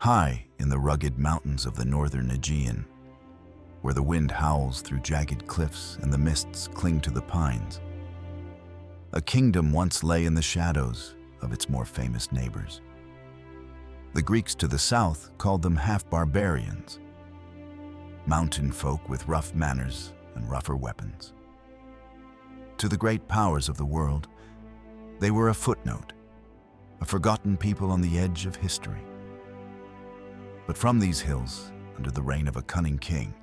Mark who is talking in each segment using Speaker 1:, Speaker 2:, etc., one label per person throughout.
Speaker 1: high in the rugged mountains of the northern Aegean, where the wind howls through jagged cliffs and the mists cling to the pines. A kingdom once lay in the shadows of its more famous neighbors. The Greeks to the south called them half-barbarians, mountain folk with rough manners and rougher weapons. To the great powers of the world, they were a footnote, a forgotten people on the edge of history. But from these hills, under the reign of a cunning king,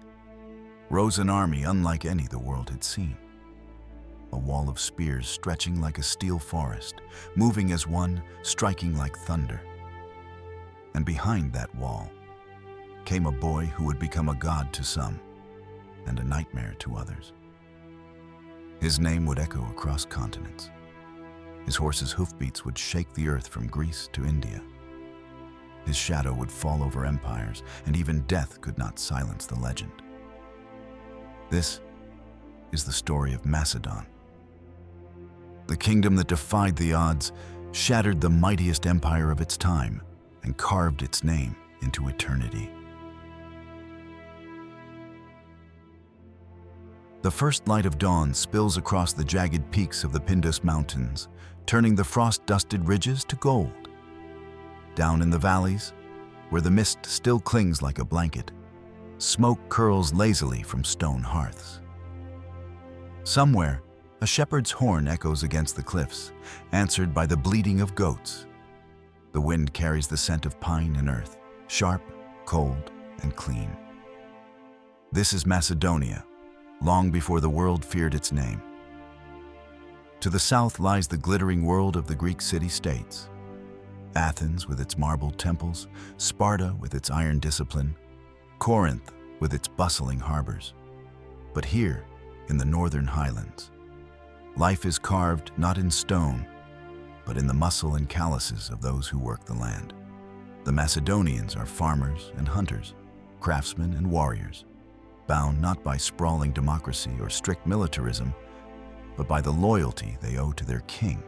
Speaker 1: rose an army unlike any the world had seen. A wall of spears stretching like a steel forest, moving as one, striking like thunder. And behind that wall came a boy who would become a god to some and a nightmare to others. His name would echo across continents. His horse's hoofbeats would shake the earth from Greece to India. His shadow would fall over empires, and even death could not silence the legend. This is the story of Macedon. The kingdom that defied the odds, shattered the mightiest empire of its time, and carved its name into eternity. The first light of dawn spills across the jagged peaks of the Pindus Mountains, turning the frost-dusted ridges to gold. Down in the valleys, where the mist still clings like a blanket, smoke curls lazily from stone hearths. Somewhere, a shepherd's horn echoes against the cliffs, answered by the bleating of goats. The wind carries the scent of pine and earth, sharp, cold, and clean. This is Macedonia, long before the world feared its name. To the south lies the glittering world of the Greek city-states. Athens with its marble temples, Sparta with its iron discipline, Corinth with its bustling harbors. But here, in the northern highlands, life is carved not in stone, but in the muscle and calluses of those who work the land. The Macedonians are farmers and hunters, craftsmen and warriors, bound not by sprawling democracy or strict militarism, but by the loyalty they owe to their king,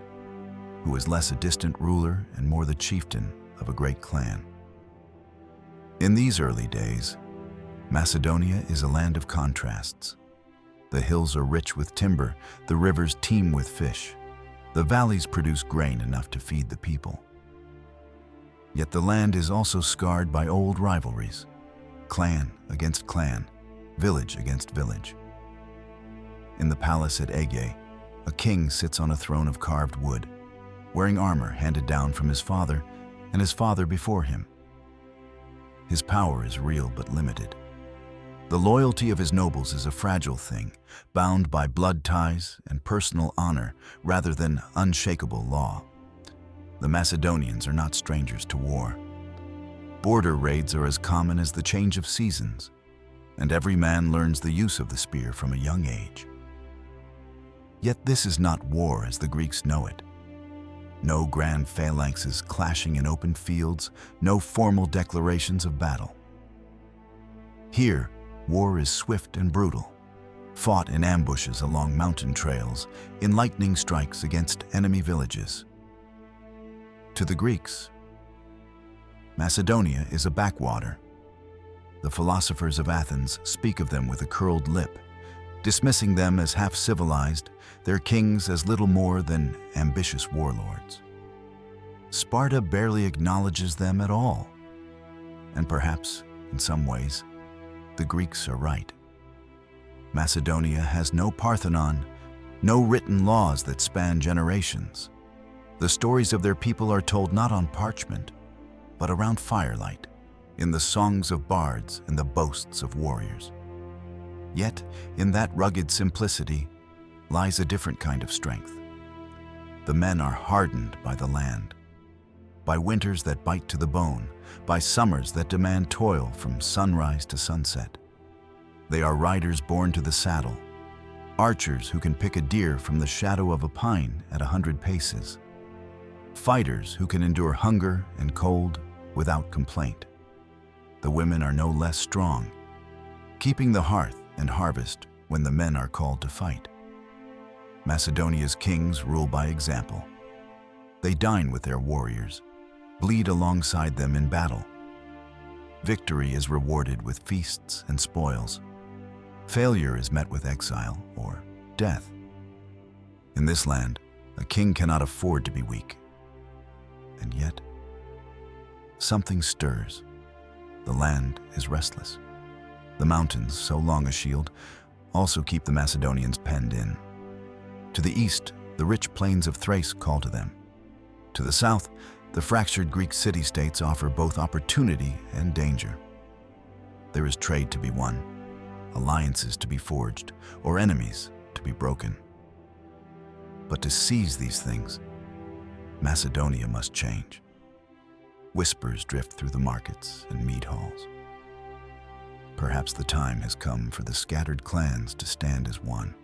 Speaker 1: who is less a distant ruler and more the chieftain of a great clan. In these early days, Macedonia is a land of contrasts. The hills are rich with timber, the rivers teem with fish, the valleys produce grain enough to feed the people. Yet the land is also scarred by old rivalries, clan against clan, village against village. In the palace at Aegae, a king sits on a throne of carved wood, wearing armor handed down from his father and his father before him. His power is real but limited. The loyalty of his nobles is a fragile thing, bound by blood ties and personal honor rather than unshakable law. The Macedonians are not strangers to war. Border raids are as common as the change of seasons, and every man learns the use of the spear from a young age. Yet this is not war as the Greeks know it. No grand phalanxes clashing in open fields, no formal declarations of battle. Here, war is swift and brutal, fought in ambushes along mountain trails, in lightning strikes against enemy villages. To the Greeks, Macedonia is a backwater. The philosophers of Athens speak of them with a curled lip, dismissing them as half-civilized, their kings as little more than ambitious warlords. Sparta barely acknowledges them at all. And perhaps, in some ways, the Greeks are right. Macedonia has no Parthenon, no written laws that span generations. The stories of their people are told not on parchment, but around firelight, in the songs of bards and the boasts of warriors. Yet, in that rugged simplicity lies a different kind of strength. The men are hardened by the land, by winters that bite to the bone, by summers that demand toil from sunrise to sunset. They are riders born to the saddle, archers who can pick a deer from the shadow of a pine at 100 paces, fighters who can endure hunger and cold without complaint. The women are no less strong, keeping the hearth and harvest when the men are called to fight. Macedonia's kings rule by example. They dine with their warriors, bleed alongside them in battle, Victory is rewarded with feasts and spoils. Failure is met with exile or death. In this land, a king cannot afford to be weak. And yet, something stirs. The land is restless. The mountains, so long a shield, also keep the Macedonians penned in. To the east, the rich plains of Thrace call to them. To the south, the fractured Greek city-states offer both opportunity and danger. There is trade to be won, alliances to be forged, or enemies to be broken. But to seize these things, Macedonia must change. Whispers drift through the markets and mead halls. Perhaps the time has come for the scattered clans to stand as one.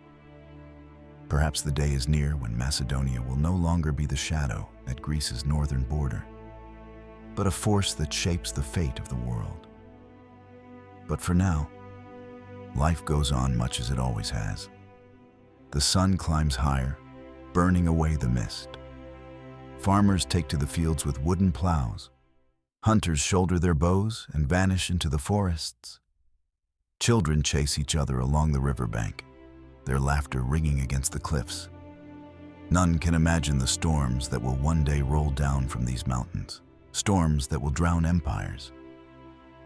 Speaker 1: Perhaps the day is near when Macedonia will no longer be the shadow at Greece's northern border, but a force that shapes the fate of the world. But for now, life goes on much as it always has. The sun climbs higher, burning away the mist. Farmers take to the fields with wooden plows. Hunters shoulder their bows and vanish into the forests. Children chase each other along the riverbank, their laughter ringing against the cliffs. None can imagine the storms that will one day roll down from these mountains, storms that will drown empires.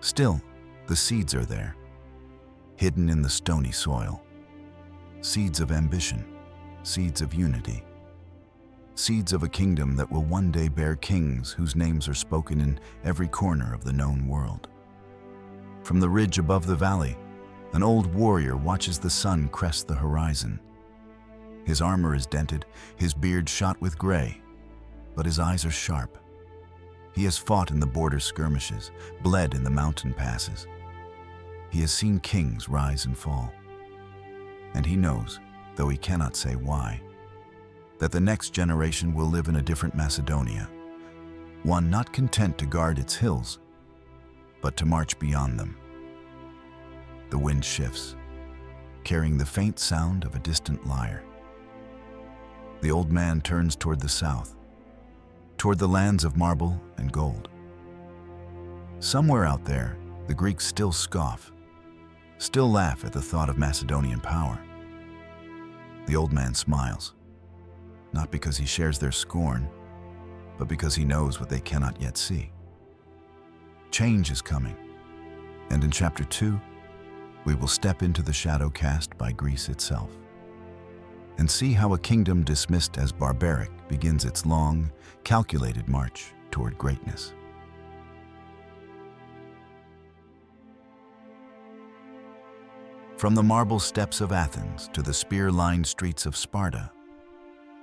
Speaker 1: Still, the seeds are there, hidden in the stony soil. Seeds of ambition, seeds of unity, seeds of a kingdom that will one day bear kings whose names are spoken in every corner of the known world. From the ridge above the valley, an old warrior watches the sun crest the horizon. His armor is dented, his beard shot with gray, but his eyes are sharp. He has fought in the border skirmishes, bled in the mountain passes. He has seen kings rise and fall. And he knows, though he cannot say why, that the next generation will live in a different Macedonia, one not content to guard its hills, but to march beyond them. The wind shifts, carrying the faint sound of a distant lyre. The old man turns toward the south, toward the lands of marble and gold. Somewhere out there, the Greeks still scoff, still laugh at the thought of Macedonian power. The old man smiles, not because he shares their scorn, but because he knows what they cannot yet see. Change is coming, and in chapter 2, we will step into the shadow cast by Greece itself and see how a kingdom dismissed as barbaric begins its long, calculated march toward greatness. From the marble steps of Athens to the spear-lined streets of Sparta,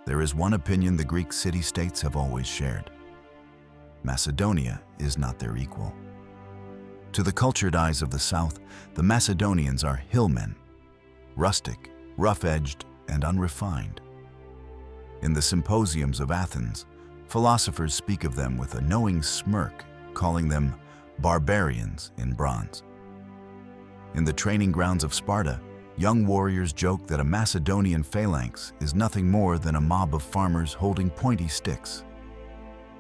Speaker 1: there is one opinion the Greek city-states have always shared. Macedonia is not their equal. To the cultured eyes of the South, the Macedonians are hillmen, rustic, rough-edged, and unrefined. In the symposiums of Athens, philosophers speak of them with a knowing smirk, calling them barbarians in bronze. In the training grounds of Sparta, young warriors joke that a Macedonian phalanx is nothing more than a mob of farmers holding pointy sticks.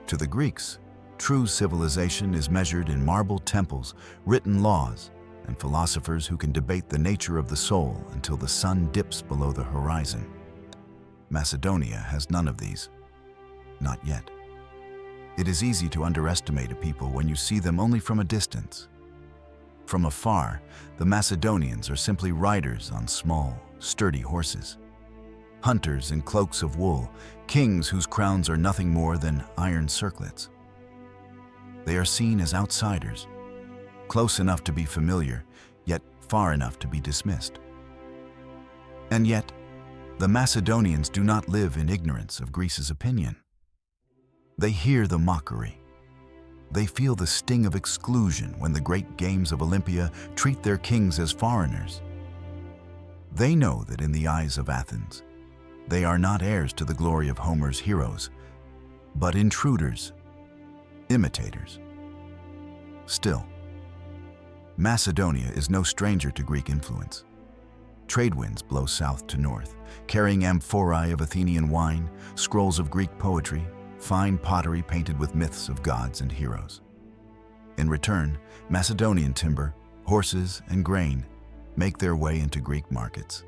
Speaker 1: To the Greeks, true civilization is measured in marble temples, written laws, and philosophers who can debate the nature of the soul until the sun dips below the horizon. Macedonia has none of these. Not yet. It is easy to underestimate a people when you see them only from a distance. From afar, the Macedonians are simply riders on small, sturdy horses. Hunters in cloaks of wool, kings whose crowns are nothing more than iron circlets. They are seen as outsiders, close enough to be familiar, yet far enough to be dismissed. And yet, the Macedonians do not live in ignorance of Greece's opinion. They hear the mockery. They feel the sting of exclusion when the great games of Olympia treat their kings as foreigners. They know that in the eyes of Athens, they are not heirs to the glory of Homer's heroes, but intruders, imitators. Still, Macedonia is no stranger to Greek influence. Trade winds blow south to north, carrying amphorae of Athenian wine, scrolls of Greek poetry, fine pottery painted with myths of gods and heroes. In return, Macedonian timber, horses, and grain make their way into Greek markets.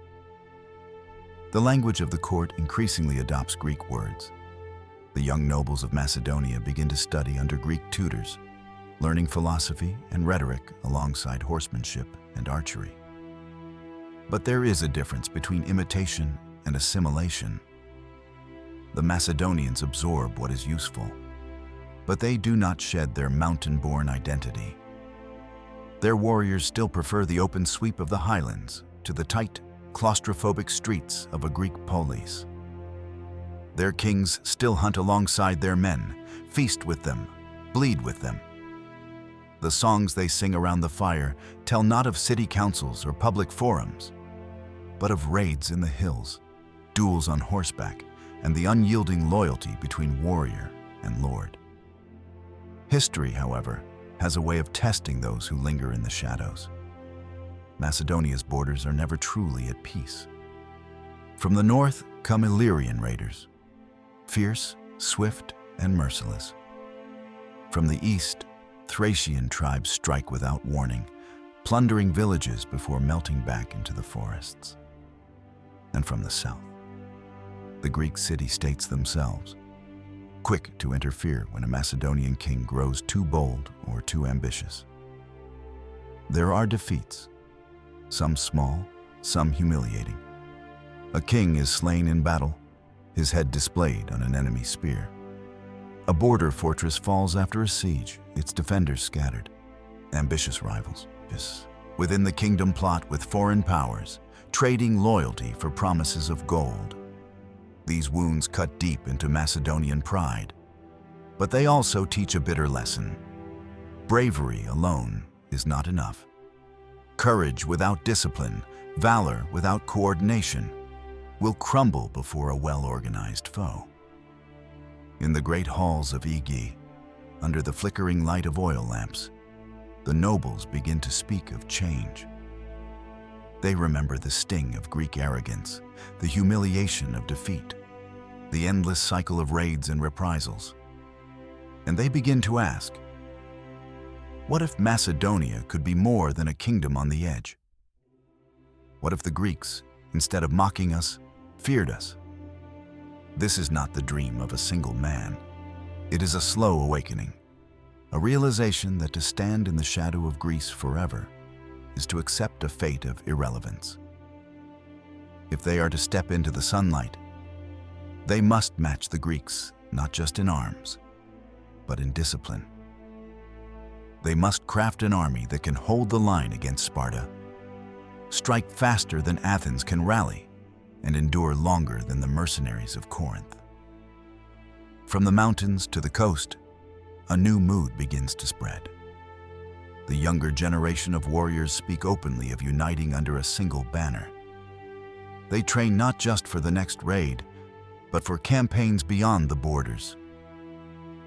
Speaker 1: The language of the court increasingly adopts Greek words. The young nobles of Macedonia begin to study under Greek tutors, learning philosophy and rhetoric alongside horsemanship and archery. But there is a difference between imitation and assimilation. The Macedonians absorb what is useful, but they do not shed their mountain-born identity. Their warriors still prefer the open sweep of the highlands to the tight, claustrophobic streets of a Greek polis. Their kings still hunt alongside their men, feast with them, bleed with them. The songs they sing around the fire tell not of city councils or public forums, but of raids in the hills, duels on horseback, and the unyielding loyalty between warrior and lord. History, however, has a way of testing those who linger in the shadows. Macedonia's borders are never truly at peace. From the north come Illyrian raiders, fierce, swift, and merciless. From the east, Thracian tribes strike without warning, plundering villages before melting back into the forests. And from the south, the Greek city-states themselves, quick to interfere when a Macedonian king grows too bold or too ambitious. There are defeats, some small, some humiliating. A king is slain in battle, his head displayed on an enemy's spear. A border fortress falls after a siege, its defenders scattered. Ambitious rivals, within the kingdom plot with foreign powers, trading loyalty for promises of gold. These wounds cut deep into Macedonian pride, but they also teach a bitter lesson. Bravery alone is not enough. Courage without discipline, valor without coordination, will crumble before a well-organized foe. In the great halls of Igi, under the flickering light of oil lamps, the nobles begin to speak of change. They remember the sting of Greek arrogance, the humiliation of defeat, the endless cycle of raids and reprisals. And they begin to ask, what if Macedonia could be more than a kingdom on the edge? What if the Greeks, instead of mocking us, feared us? This is not the dream of a single man. It is a slow awakening, a realization that to stand in the shadow of Greece forever is to accept a fate of irrelevance. If they are to step into the sunlight, they must match the Greeks, not just in arms, but in discipline. They must craft an army that can hold the line against Sparta, strike faster than Athens can rally, and endure longer than the mercenaries of Corinth. From the mountains to the coast, a new mood begins to spread. The younger generation of warriors speak openly of uniting under a single banner. They train not just for the next raid, but for campaigns beyond the borders.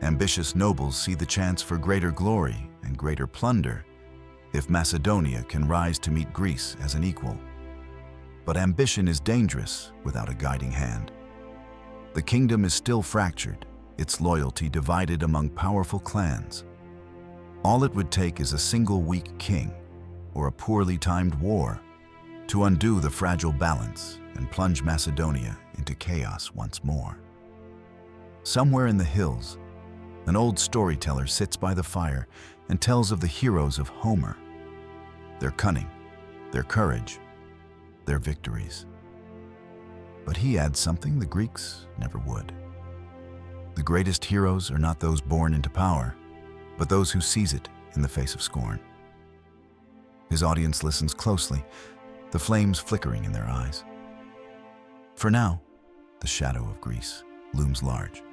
Speaker 1: Ambitious nobles see the chance for greater glory and greater plunder if Macedonia can rise to meet Greece as an equal. But ambition is dangerous without a guiding hand. The kingdom is still fractured, its loyalty divided among powerful clans. All it would take is a single weak king or a poorly timed war to undo the fragile balance and plunge Macedonia into chaos once more. Somewhere in the hills, an old storyteller sits by the fire and tells of the heroes of Homer, their cunning, their courage, their victories. But he adds something the Greeks never would. The greatest heroes are not those born into power, but those who seize it in the face of scorn. His audience listens closely, the flames flickering in their eyes. For now, the shadow of Greece looms large.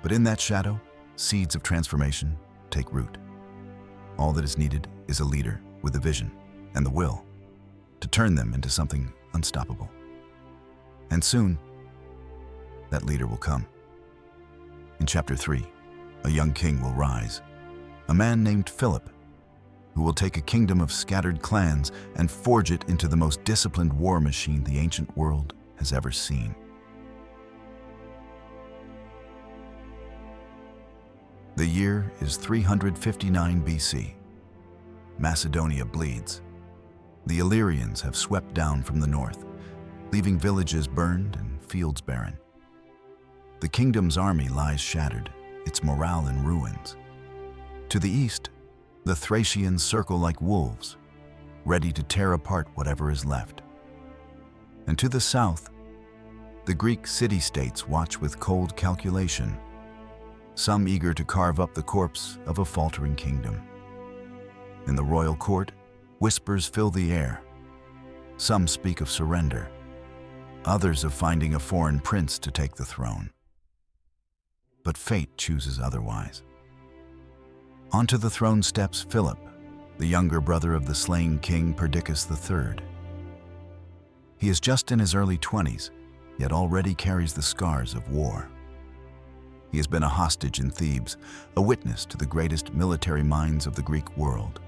Speaker 1: But in that shadow, seeds of transformation take root. All that is needed is a leader with a vision and the will to turn them into something unstoppable. And soon, that leader will come. In chapter 3, a young king will rise, a man named Philip, who will take a kingdom of scattered clans and forge it into the most disciplined war machine the ancient world has ever seen. The year is 359 BC. Macedonia bleeds. The Illyrians have swept down from the north, leaving villages burned and fields barren. The kingdom's army lies shattered, its morale in ruins. To the east, the Thracians circle like wolves, ready to tear apart whatever is left. And to the south, the Greek city-states watch with cold calculation, some eager to carve up the corpse of a faltering kingdom. In the royal court, whispers fill the air. Some speak of surrender, others of finding a foreign prince to take the throne. But fate chooses otherwise. Onto the throne steps Philip, the younger brother of the slain king Perdiccas III. He is just in his early 20s, yet already carries the scars of war. He has been a hostage in Thebes, a witness to the greatest military minds of the Greek world,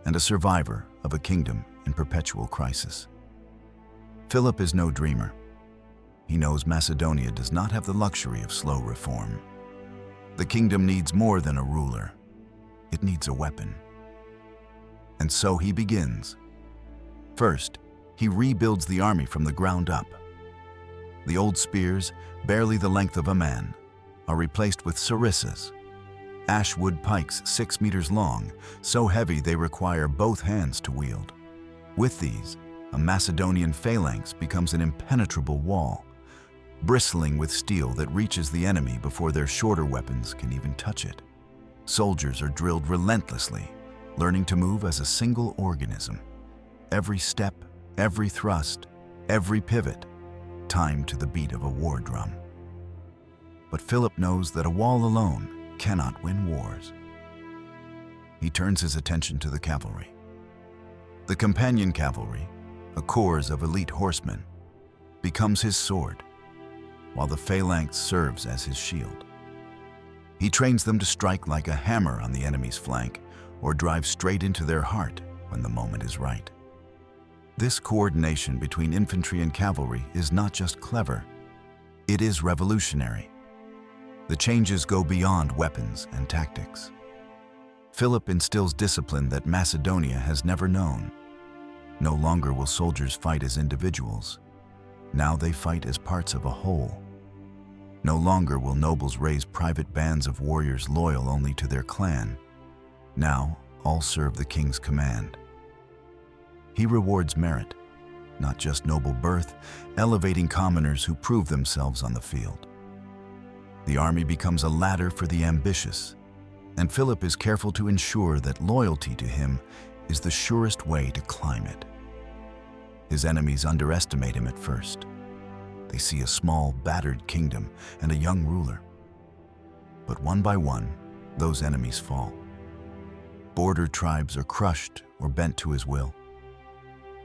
Speaker 1: and a survivor of a kingdom in perpetual crisis. Philip is no dreamer. He knows Macedonia does not have the luxury of slow reform. The kingdom needs more than a ruler. It needs a weapon. And so he begins. First, he rebuilds the army from the ground up. The old spears, barely the length of a man, are replaced with sarissas, ashwood pikes 6 meters long, so heavy they require both hands to wield. With these, a Macedonian phalanx becomes an impenetrable wall, bristling with steel that reaches the enemy before their shorter weapons can even touch it. Soldiers are drilled relentlessly, learning to move as a single organism. Every step, every thrust, every pivot, timed to the beat of a war drum. But Philip knows that a wall alone cannot win wars. He turns his attention to the cavalry. The Companion Cavalry, a corps of elite horsemen, becomes his sword, while the phalanx serves as his shield. He trains them to strike like a hammer on the enemy's flank or drive straight into their heart when the moment is right. This coordination between infantry and cavalry is not just clever, it is revolutionary. The changes go beyond weapons and tactics. Philip instills discipline that Macedonia has never known. No longer will soldiers fight as individuals. Now they fight as parts of a whole. No longer will nobles raise private bands of warriors loyal only to their clan. Now all serve the king's command. He rewards merit, not just noble birth, elevating commoners who prove themselves on the field. The army becomes a ladder for the ambitious, and Philip is careful to ensure that loyalty to him is the surest way to climb it. His enemies underestimate him at first. They see a small, battered kingdom and a young ruler. But one by one, those enemies fall. Border tribes are crushed or bent to his will.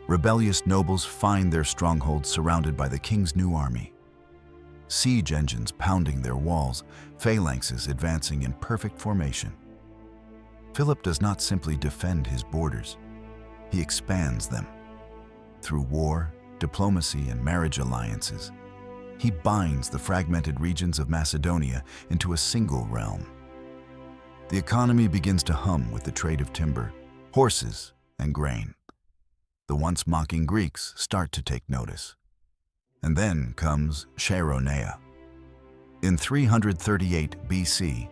Speaker 1: Rebellious nobles find their strongholds surrounded by the king's new army. Siege engines pounding their walls, phalanxes advancing in perfect formation. Philip does not simply defend his borders, he expands them. Through war, diplomacy, and marriage alliances, he binds the fragmented regions of Macedonia into a single realm. The economy begins to hum with the trade of timber, horses, and grain. The once mocking Greeks start to take notice. And then comes Chaeronea. In 338 BC,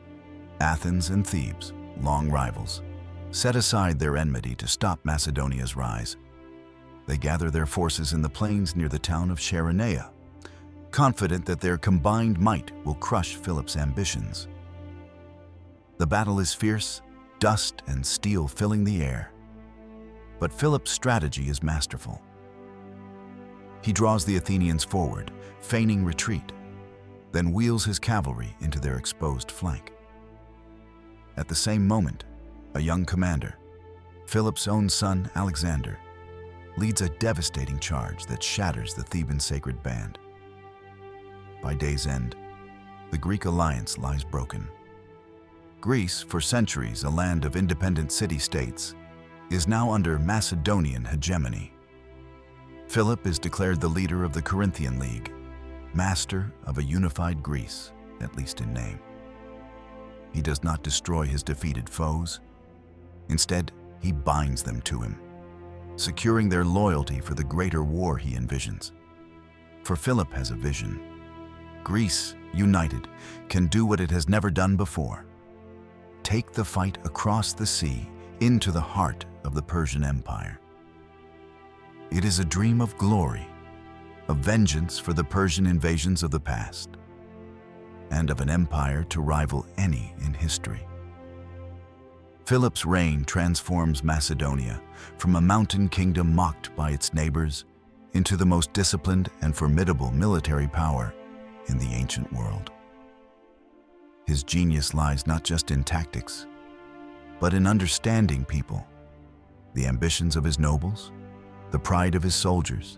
Speaker 1: Athens and Thebes, long rivals, set aside their enmity to stop Macedonia's rise. They gather their forces in the plains near the town of Chaeronea, confident that their combined might will crush Philip's ambitions. The battle is fierce, dust and steel filling the air. But Philip's strategy is masterful. He draws the Athenians forward, feigning retreat, then wheels his cavalry into their exposed flank. At the same moment, a young commander, Philip's own son Alexander, leads a devastating charge that shatters the Theban sacred band. By day's end, the Greek alliance lies broken. Greece, for centuries a land of independent city-states, is now under Macedonian hegemony. Philip is declared the leader of the Corinthian League, master of a unified Greece, at least in name. he does not destroy his defeated foes. Instead, he binds them to him, securing their loyalty for the greater war he envisions. For Philip has a vision. Greece, united, can do what it has never done before. Take the fight across the sea into the heart of the Persian Empire. It is a dream of glory, of vengeance for the Persian invasions of the past, and of an empire to rival any in history. Philip's reign transforms Macedonia from a mountain kingdom mocked by its neighbors into the most disciplined and formidable military power in the ancient world. His genius lies not just in tactics, but in understanding people, the ambitions of his nobles, the pride of his soldiers,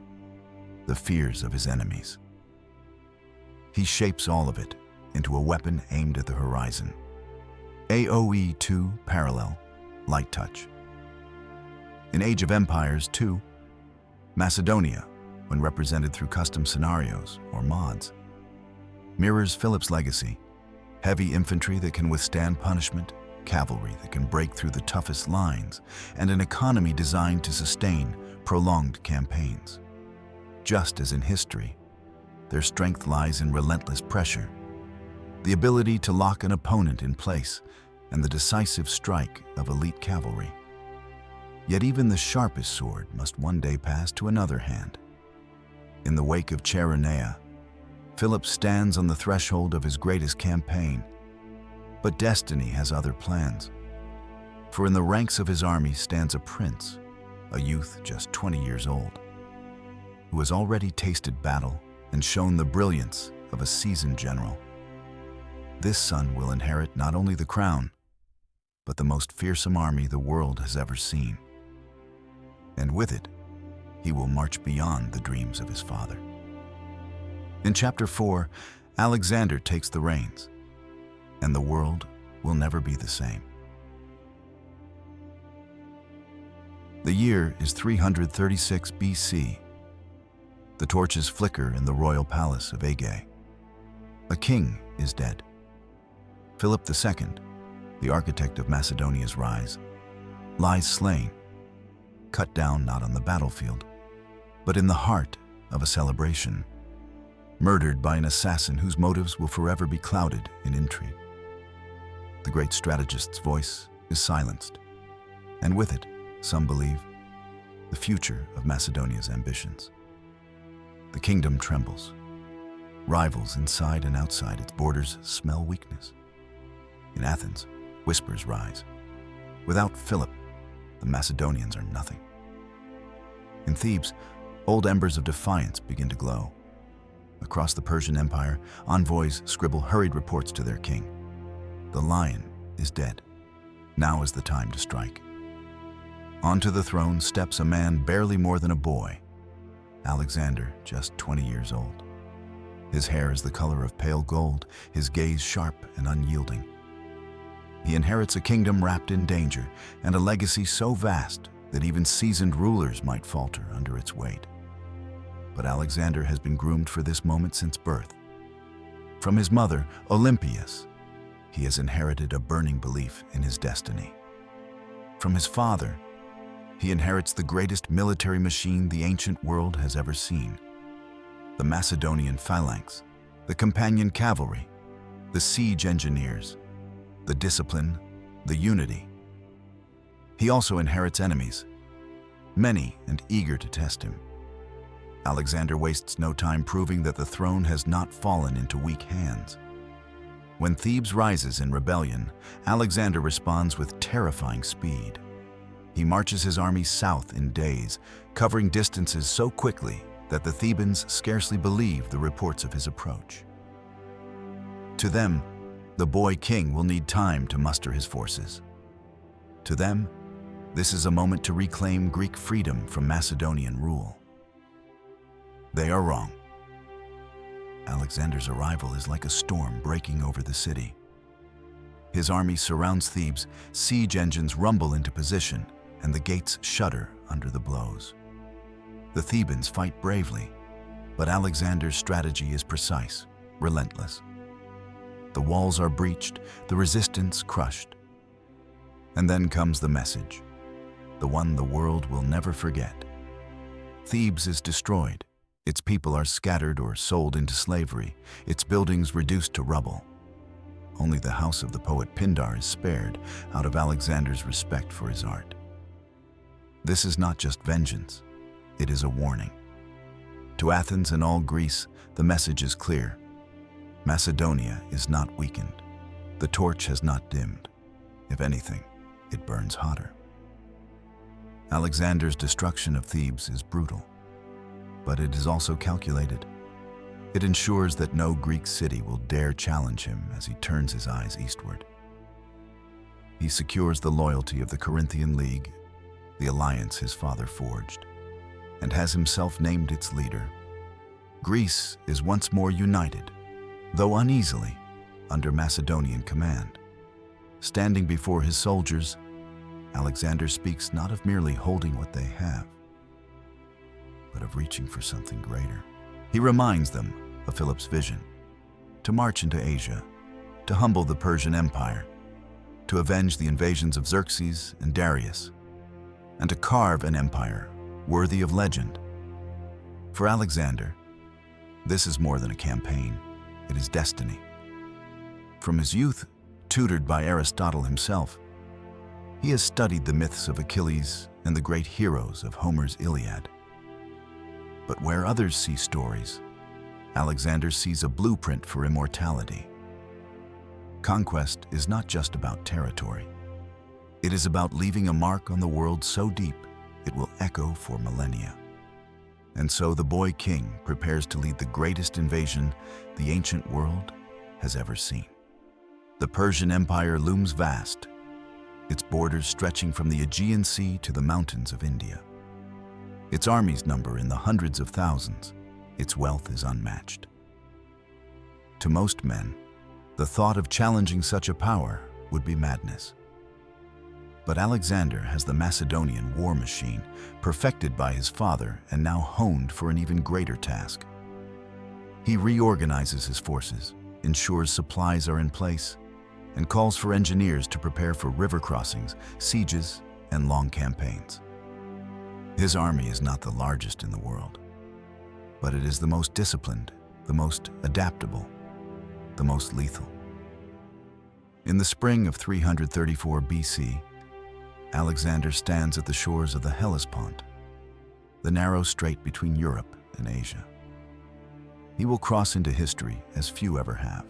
Speaker 1: the fears of his enemies. He shapes all of it into a weapon aimed at the horizon. AoE 2 parallel, light touch. In Age of Empires 2, Macedonia, when represented through custom scenarios or mods, mirrors Philip's legacy: heavy infantry that can withstand punishment, cavalry that can break through the toughest lines, and an economy designed to sustain prolonged campaigns. Just as in history, their strength lies in relentless pressure, the ability to lock an opponent in place, and the decisive strike of elite cavalry. Yet even the sharpest sword must one day pass to another hand. In the wake of Cheronea, Philip stands on the threshold of his greatest campaign, but destiny has other plans. For in the ranks of his army stands a prince, a youth just 20 years old, who has already tasted battle and shown the brilliance of a seasoned general. This son will inherit not only the crown, but the most fearsome army the world has ever seen. And with it, he will march beyond the dreams of his father. In Chapter 4, Alexander takes the reins, and the world will never be the same. The year is 336 BC. The torches flicker in the royal palace of Aegae. A king is dead. Philip II, the architect of Macedonia's rise, lies slain, cut down not on the battlefield, but in the heart of a celebration, murdered by an assassin whose motives will forever be clouded in intrigue. The great strategist's voice is silenced, and with it, some believe, the future of Macedonia's ambitions. The kingdom trembles. Rivals inside and outside its borders smell weakness. In Athens, whispers rise. Without Philip, the Macedonians are nothing. In Thebes, old embers of defiance begin to glow. Across the Persian Empire, envoys scribble hurried reports to their king. The lion is dead. Now is the time to strike. Onto the throne steps a man barely more than a boy, Alexander, just 20 years old. His hair is the color of pale gold, his gaze sharp and unyielding. He inherits a kingdom wrapped in danger and a legacy so vast that even seasoned rulers might falter under its weight. But Alexander has been groomed for this moment since birth. From his mother, Olympias, he has inherited a burning belief in his destiny. From his father, he inherits the greatest military machine the ancient world has ever seen: the Macedonian phalanx, the Companion Cavalry, the siege engineers, the discipline, the unity. He also inherits enemies, many and eager to test him. Alexander wastes no time proving that the throne has not fallen into weak hands. When Thebes rises in rebellion, Alexander responds with terrifying speed. He marches his army south in days, covering distances so quickly that the Thebans scarcely believe the reports of his approach. To them, the boy king will need time to muster his forces. To them, this is a moment to reclaim Greek freedom from Macedonian rule. They are wrong. Alexander's arrival is like a storm breaking over the city. His army surrounds Thebes, siege engines rumble into position, and the gates shudder under the blows. The Thebans fight bravely, but Alexander's strategy is precise, relentless. The walls are breached, the resistance crushed. And then comes the message, the one the world will never forget. Thebes is destroyed. Its people are scattered or sold into slavery, its buildings reduced to rubble. Only the house of the poet Pindar is spared out of Alexander's respect for his art. This is not just vengeance, it is a warning. To Athens and all Greece, the message is clear. Macedonia is not weakened. The torch has not dimmed. If anything, it burns hotter. Alexander's destruction of Thebes is brutal, but it is also calculated. It ensures that no Greek city will dare challenge him as he turns his eyes eastward. He secures the loyalty of the Corinthian League, the alliance his father forged, and has himself named its leader. Greece is once more united, though uneasily, under Macedonian command. Standing before his soldiers, Alexander speaks not of merely holding what they have, but of reaching for something greater. He reminds them of Philip's vision, to march into Asia, to humble the Persian Empire, to avenge the invasions of Xerxes and Darius, and to carve an empire worthy of legend. For Alexander, this is more than a campaign, it is destiny. From his youth, tutored by Aristotle himself, he has studied the myths of Achilles and the great heroes of Homer's Iliad. But where others see stories, Alexander sees a blueprint for immortality. Conquest is not just about territory. It is about leaving a mark on the world so deep it will echo for millennia. And so the boy king prepares to lead the greatest invasion the ancient world has ever seen. The Persian Empire looms vast, its borders stretching from the Aegean Sea to the mountains of India. Its armies number in the hundreds of thousands. Its wealth is unmatched. To most men, the thought of challenging such a power would be madness. But Alexander has the Macedonian war machine, perfected by his father and now honed for an even greater task. He reorganizes his forces, ensures supplies are in place, and calls for engineers to prepare for river crossings, sieges, and long campaigns. His army is not the largest in the world, but it is the most disciplined, the most adaptable, the most lethal. In the spring of 334 BC, Alexander stands at the shores of the Hellespont, the narrow strait between Europe and Asia. He will cross into history as few ever have.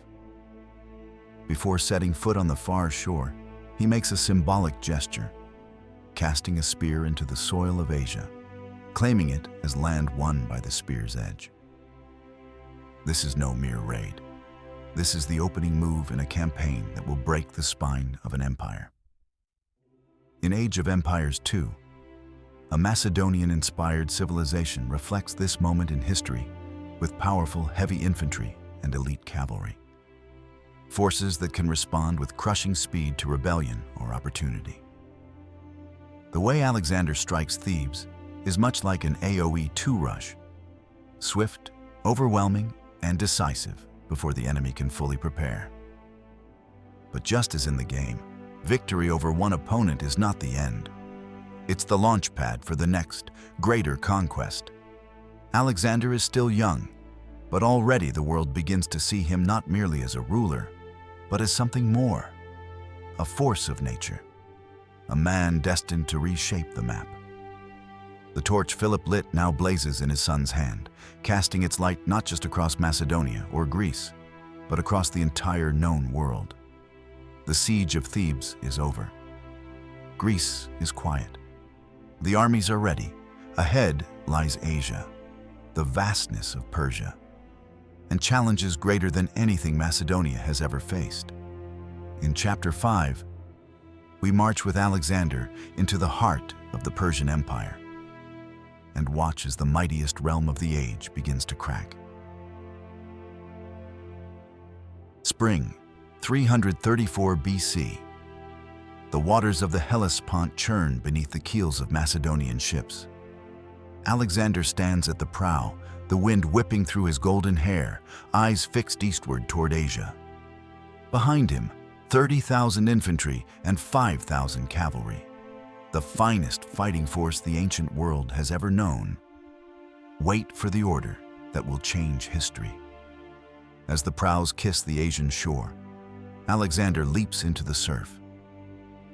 Speaker 1: Before setting foot on the far shore, he makes a symbolic gesture, casting a spear into the soil of Asia, claiming it as land won by the spear's edge. This is no mere raid. This is the opening move in a campaign that will break the spine of an empire. In Age of Empires II, a Macedonian-inspired civilization reflects this moment in history with powerful heavy infantry and elite cavalry. Forces that can respond with crushing speed to rebellion or opportunity. The way Alexander strikes Thebes is much like an AoE 2 rush, swift, overwhelming, and decisive before the enemy can fully prepare. But just as in the game, victory over one opponent is not the end. It's the launch pad for the next, greater conquest. Alexander is still young, but already the world begins to see him not merely as a ruler, but as something more, a force of nature, a man destined to reshape the map. The torch Philip lit now blazes in his son's hand, casting its light not just across Macedonia or Greece, but across the entire known world. The siege of Thebes is over. Greece is quiet. The armies are ready. Ahead lies Asia, the vastness of Persia, and challenges greater than anything Macedonia has ever faced. In Chapter 5, we march with Alexander into the heart of the Persian Empire and watch as the mightiest realm of the age begins to crack. Spring, 334 BC. The waters of the Hellespont churn beneath the keels of Macedonian ships. Alexander stands at the prow, the wind whipping through his golden hair, eyes fixed eastward toward Asia. Behind him, 30,000 infantry and 5,000 cavalry, the finest fighting force the ancient world has ever known. Wait for the order that will change history. As the prows kiss the Asian shore, Alexander leaps into the surf.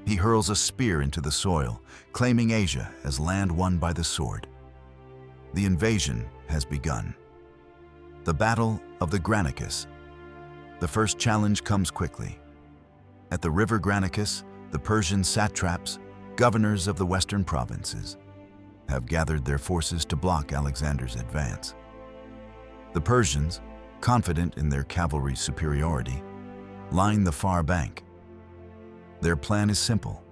Speaker 1: He hurls a spear into the soil, claiming Asia as land won by the sword. The invasion has begun. The Battle of the Granicus. The first challenge comes quickly. At the river Granicus, the Persian satraps, governors of the western provinces, have gathered their forces to block Alexander's advance. The Persians, confident in their cavalry's superiority, line the far bank. Their plan is simple: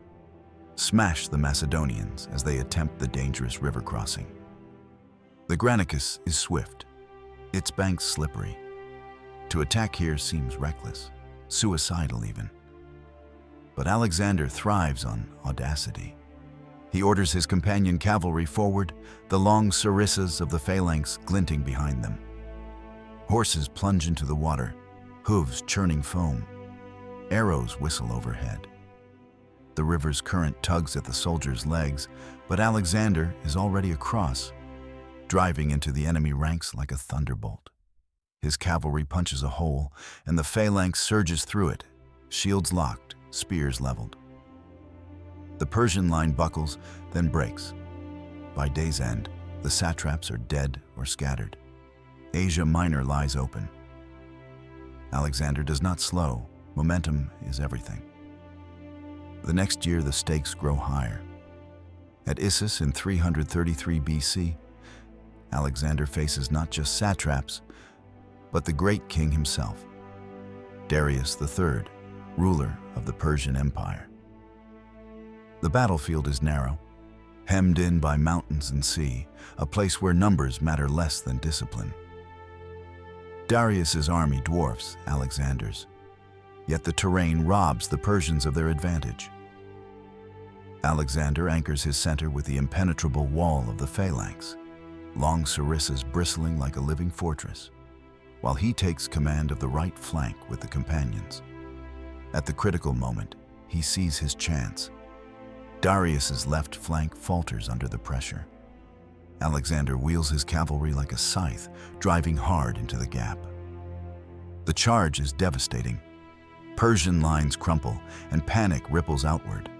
Speaker 1: smash the Macedonians as they attempt the dangerous river crossing. The Granicus is swift, its banks slippery. To attack here seems reckless, suicidal even. But Alexander thrives on audacity. He orders his companion cavalry forward, the long sarissas of the phalanx glinting behind them. Horses plunge into the water, hooves churning foam. Arrows whistle overhead. The river's current tugs at the soldiers' legs, but Alexander is already across, driving into the enemy ranks like a thunderbolt. His cavalry punches a hole, and the phalanx surges through it, shields locked, spears leveled. The Persian line buckles, then breaks. By day's end, the satraps are dead or scattered. Asia Minor lies open. Alexander does not slow. Momentum is everything. The next year, the stakes grow higher. At Issus in 333 BC, Alexander faces not just satraps, but the great king himself, Darius III, ruler of the Persian Empire. The battlefield is narrow, hemmed in by mountains and sea, a place where numbers matter less than discipline. Darius's army dwarfs Alexander's, yet the terrain robs the Persians of their advantage. Alexander anchors his center with the impenetrable wall of the phalanx, long sarissas bristling like a living fortress, while he takes command of the right flank with the companions. At the critical moment, he sees his chance. Darius's left flank falters under the pressure. Alexander wheels his cavalry like a scythe, driving hard into the gap. The charge is devastating. Persian lines crumple, and panic ripples outward.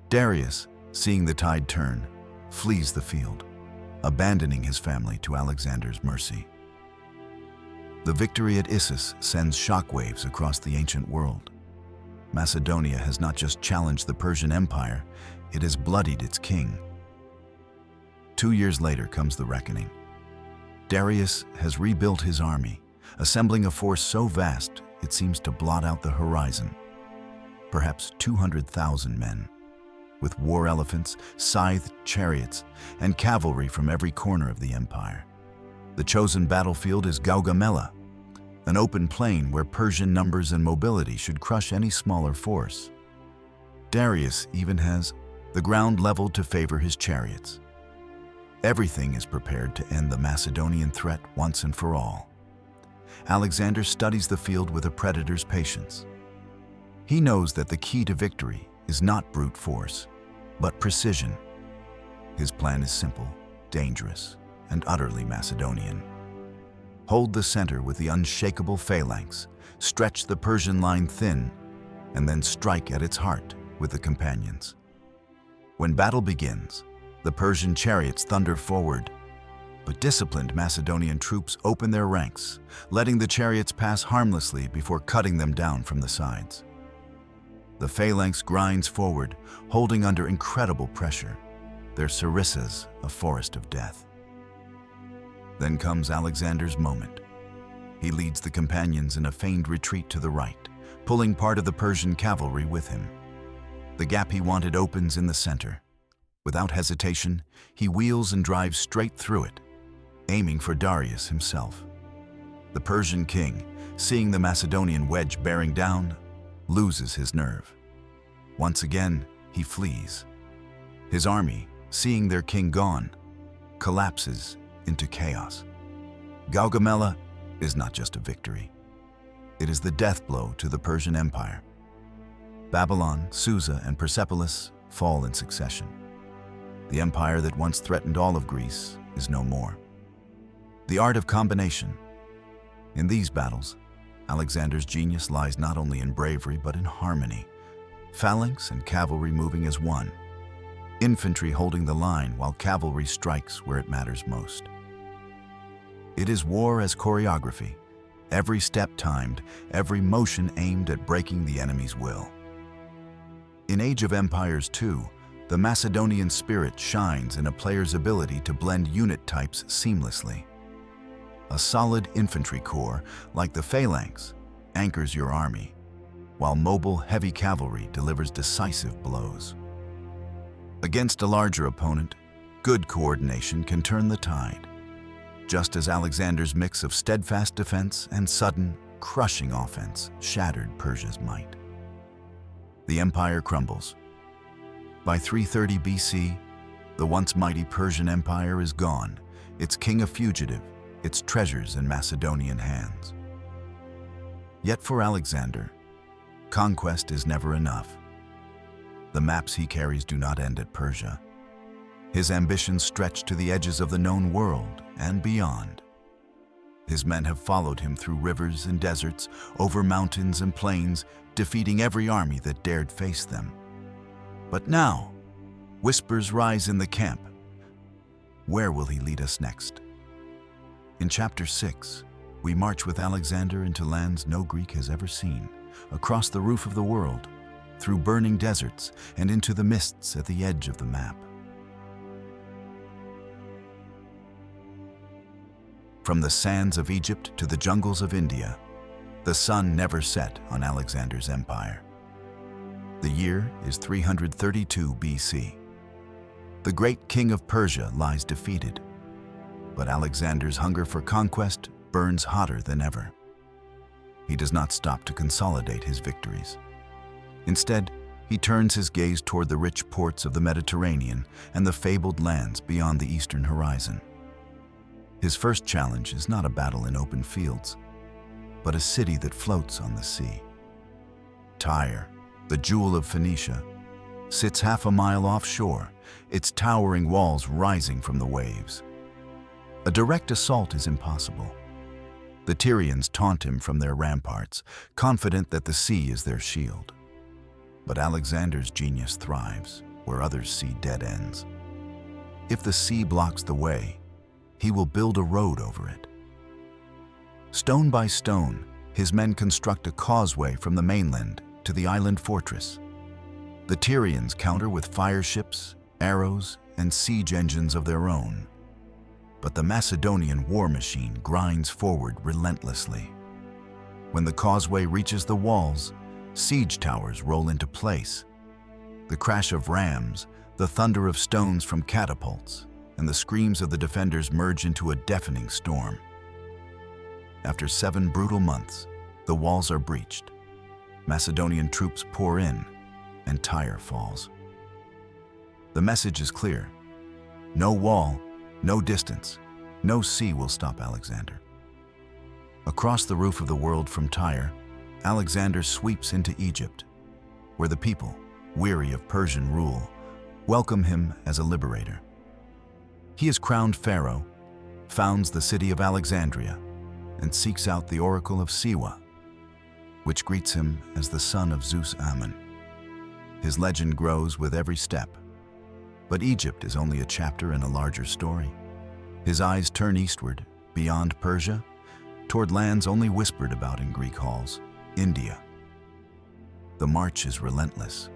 Speaker 1: Darius, seeing the tide turn, flees the field, abandoning his family to Alexander's mercy. The victory at Issus sends shockwaves across the ancient world. Macedonia has not just challenged the Persian Empire, it has bloodied its king. 2 years later comes the reckoning. Darius has rebuilt his army, assembling a force so vast it seems to blot out the horizon. Perhaps 200,000 men, with war elephants, scythed chariots, and cavalry from every corner of the empire. The chosen battlefield is Gaugamela, an open plain where Persian numbers and mobility should crush any smaller force. Darius even has the ground leveled to favor his chariots. Everything is prepared to end the Macedonian threat once and for all. Alexander studies the field with a predator's patience. He knows that the key to victory is not brute force, but precision. His plan is simple, dangerous, and utterly Macedonian. Hold the center with the unshakable phalanx, stretch the Persian line thin, and then strike at its heart with the companions. When battle begins, the Persian chariots thunder forward, but disciplined Macedonian troops open their ranks, letting the chariots pass harmlessly before cutting them down from the sides. The phalanx grinds forward, holding under incredible pressure, their sarissas a forest of death. Then comes Alexander's moment. He leads the companions in a feigned retreat to the right, pulling part of the Persian cavalry with him. The gap he wanted opens in the center. Without hesitation, he wheels and drives straight through it, aiming for Darius himself. The Persian king, seeing the Macedonian wedge bearing down, loses his nerve. Once again, he flees. His army, seeing their king gone, collapses into chaos. Gaugamela is not just a victory. It is the death blow to the Persian Empire. Babylon, Susa, and Persepolis fall in succession. The empire that once threatened all of Greece is no more. The art of combination. In these battles, Alexander's genius lies not only in bravery but in harmony. Phalanx and cavalry moving as one. Infantry holding the line while cavalry strikes where it matters most. It is war as choreography, every step timed, every motion aimed at breaking the enemy's will. In Age of Empires 2, the Macedonian spirit shines in a player's ability to blend unit types seamlessly. A solid infantry corps, like the phalanx, anchors your army, while mobile heavy cavalry delivers decisive blows. Against a larger opponent, good coordination can turn the tide, just as Alexander's mix of steadfast defense and sudden, crushing offense shattered Persia's might. The empire crumbles. By 330 BC, the once mighty Persian Empire is gone, its king a fugitive, its treasures in Macedonian hands. Yet for Alexander, conquest is never enough. The maps he carries do not end at Persia. His ambitions stretch to the edges of the known world and beyond. His men have followed him through rivers and deserts, over mountains and plains, defeating every army that dared face them. But now, whispers rise in the camp. Where will he lead us next? In Chapter 6, we march with Alexander into lands no Greek has ever seen, across the roof of the world, through burning deserts, and into the mists at the edge of the map. From the sands of Egypt to the jungles of India, the sun never set on Alexander's empire. The year is 332 BC. The great king of Persia lies defeated, but Alexander's hunger for conquest burns hotter than ever. He does not stop to consolidate his victories. Instead, he turns his gaze toward the rich ports of the Mediterranean and the fabled lands beyond the eastern horizon. His first challenge is not a battle in open fields, but a city that floats on the sea. Tyre, the jewel of Phoenicia, sits half a mile offshore, its towering walls rising from the waves. A direct assault is impossible. The Tyrians taunt him from their ramparts, confident that the sea is their shield. But Alexander's genius thrives where others see dead ends. If the sea blocks the way, he will build a road over it. Stone by stone, his men construct a causeway from the mainland to the island fortress. The Tyrians counter with fire ships, arrows, and siege engines of their own. But the Macedonian war machine grinds forward relentlessly. When the causeway reaches the walls, siege towers roll into place. The crash of rams, the thunder of stones from catapults, and the screams of the defenders merge into a deafening storm. After 7 brutal months, the walls are breached. Macedonian troops pour in, and Tyre falls. The message is clear. No wall, no distance, no sea will stop Alexander. Across the roof of the world from Tyre, Alexander sweeps into Egypt, where the people, weary of Persian rule, welcome him as a liberator. He is crowned pharaoh, founds the city of Alexandria, and seeks out the oracle of Siwa, which greets him as the son of Zeus Ammon. His legend grows with every step, but Egypt is only a chapter in a larger story. His eyes turn eastward, beyond Persia, toward lands only whispered about in Greek halls, India. The march is relentless.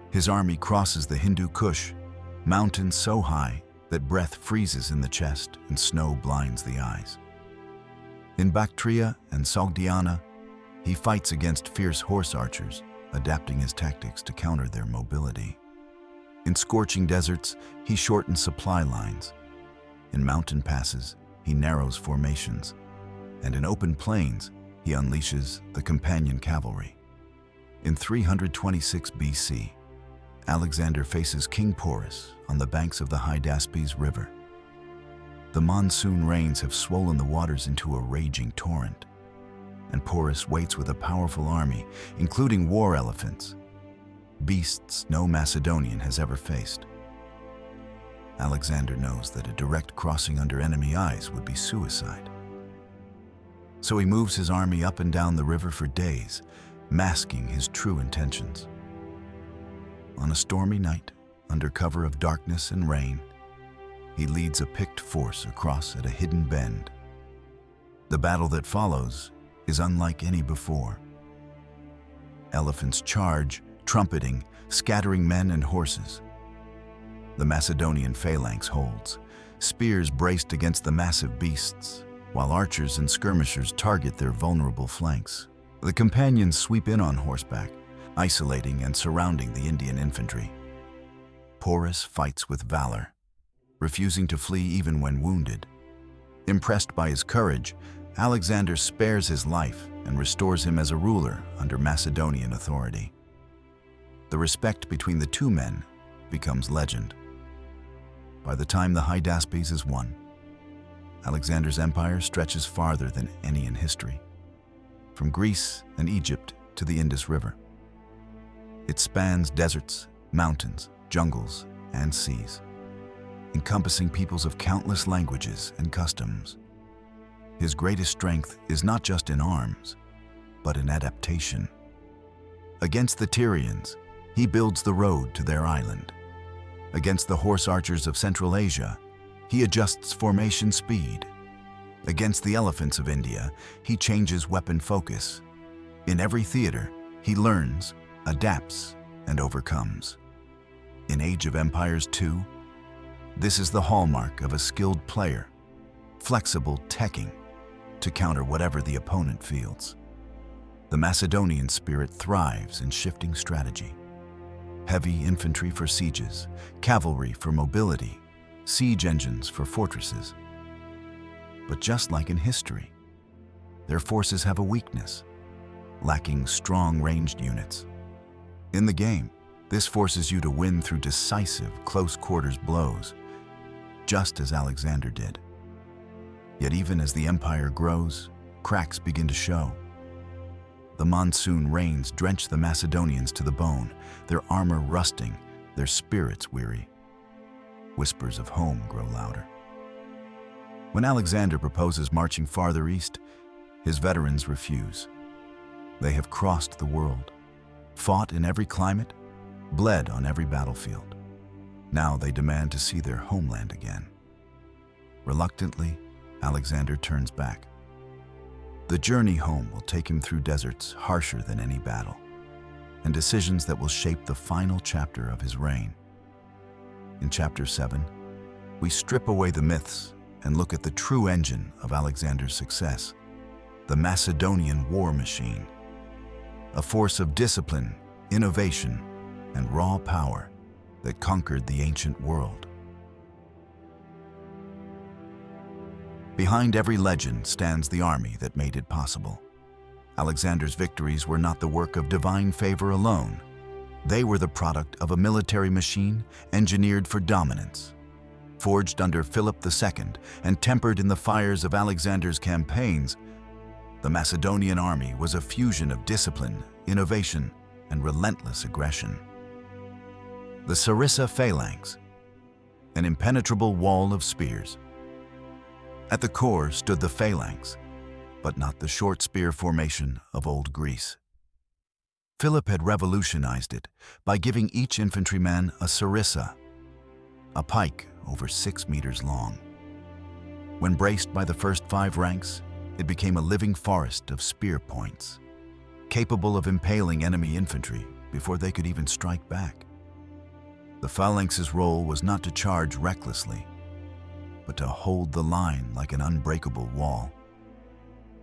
Speaker 1: His army crosses the Hindu Kush, mountains so high that breath freezes in the chest and snow blinds the eyes. In Bactria and Sogdiana, he fights against fierce horse archers, adapting his tactics to counter their mobility. In scorching deserts, he shortens supply lines. In mountain passes, he narrows formations. And in open plains, he unleashes the Companion Cavalry. In 326 BC, Alexander faces King Porus on the banks of the Hydaspes River. The monsoon rains have swollen the waters into a raging torrent, and Porus waits with a powerful army, including war elephants, beasts no Macedonian has ever faced. Alexander knows that a direct crossing under enemy eyes would be suicide. So he moves his army up and down the river for days, masking his true intentions. On a stormy night, under cover of darkness and rain, he leads a picked force across at a hidden bend. The battle that follows is unlike any before. Elephants charge, trumpeting, scattering men and horses. The Macedonian phalanx holds, spears braced against the massive beasts, while archers and skirmishers target their vulnerable flanks. The companions sweep in on horseback, isolating and surrounding the Indian infantry. Porus fights with valor, refusing to flee even when wounded. Impressed by his courage, Alexander spares his life and restores him as a ruler under Macedonian authority. The respect between the two men becomes legend. By the time the Hydaspes is won, Alexander's empire stretches farther than any in history, from Greece and Egypt to the Indus River. It spans deserts, mountains, jungles, and seas, encompassing peoples of countless languages and customs. His greatest strength is not just in arms, but in adaptation. Against the Tyrians, he builds the road to their island. Against the horse archers of Central Asia, he adjusts formation speed. Against the elephants of India, he changes weapon focus. In every theater, he learns, adapts, and overcomes. In Age of Empires 2, this is the hallmark of a skilled player, flexible teching to counter whatever the opponent fields. The Macedonian spirit thrives in shifting strategy. Heavy infantry for sieges, cavalry for mobility, siege engines for fortresses. But just like in history, their forces have a weakness, lacking strong ranged units. In the game, this forces you to win through decisive, close-quarters blows, just as Alexander did. Yet even as the empire grows, cracks begin to show. The monsoon rains drench the Macedonians to the bone, their armor rusting, their spirits weary. Whispers of home grow louder. When Alexander proposes marching farther east, his veterans refuse. They have crossed the world, fought in every climate, bled on every battlefield. Now they demand to see their homeland again. Reluctantly, Alexander turns back. The journey home will take him through deserts harsher than any battle, and decisions that will shape the final chapter of his reign. In Chapter 7, we strip away the myths and look at the true engine of Alexander's success, the Macedonian war machine, a force of discipline, innovation, and raw power that conquered the ancient world. Behind every legend stands the army that made it possible. Alexander's victories were not the work of divine favor alone. They were the product of a military machine engineered for dominance. Forged under Philip II and tempered in the fires of Alexander's campaigns, the Macedonian army was a fusion of discipline, innovation, and relentless aggression. The Sarissa phalanx, an impenetrable wall of spears. At the core stood the phalanx, but not the short spear formation of old Greece. Philip had revolutionized it by giving each infantryman a sarissa, a pike over 6 meters long. When braced by the first 5 ranks, it became a living forest of spear points, capable of impaling enemy infantry before they could even strike back. The phalanx's role was not to charge recklessly, but to hold the line like an unbreakable wall.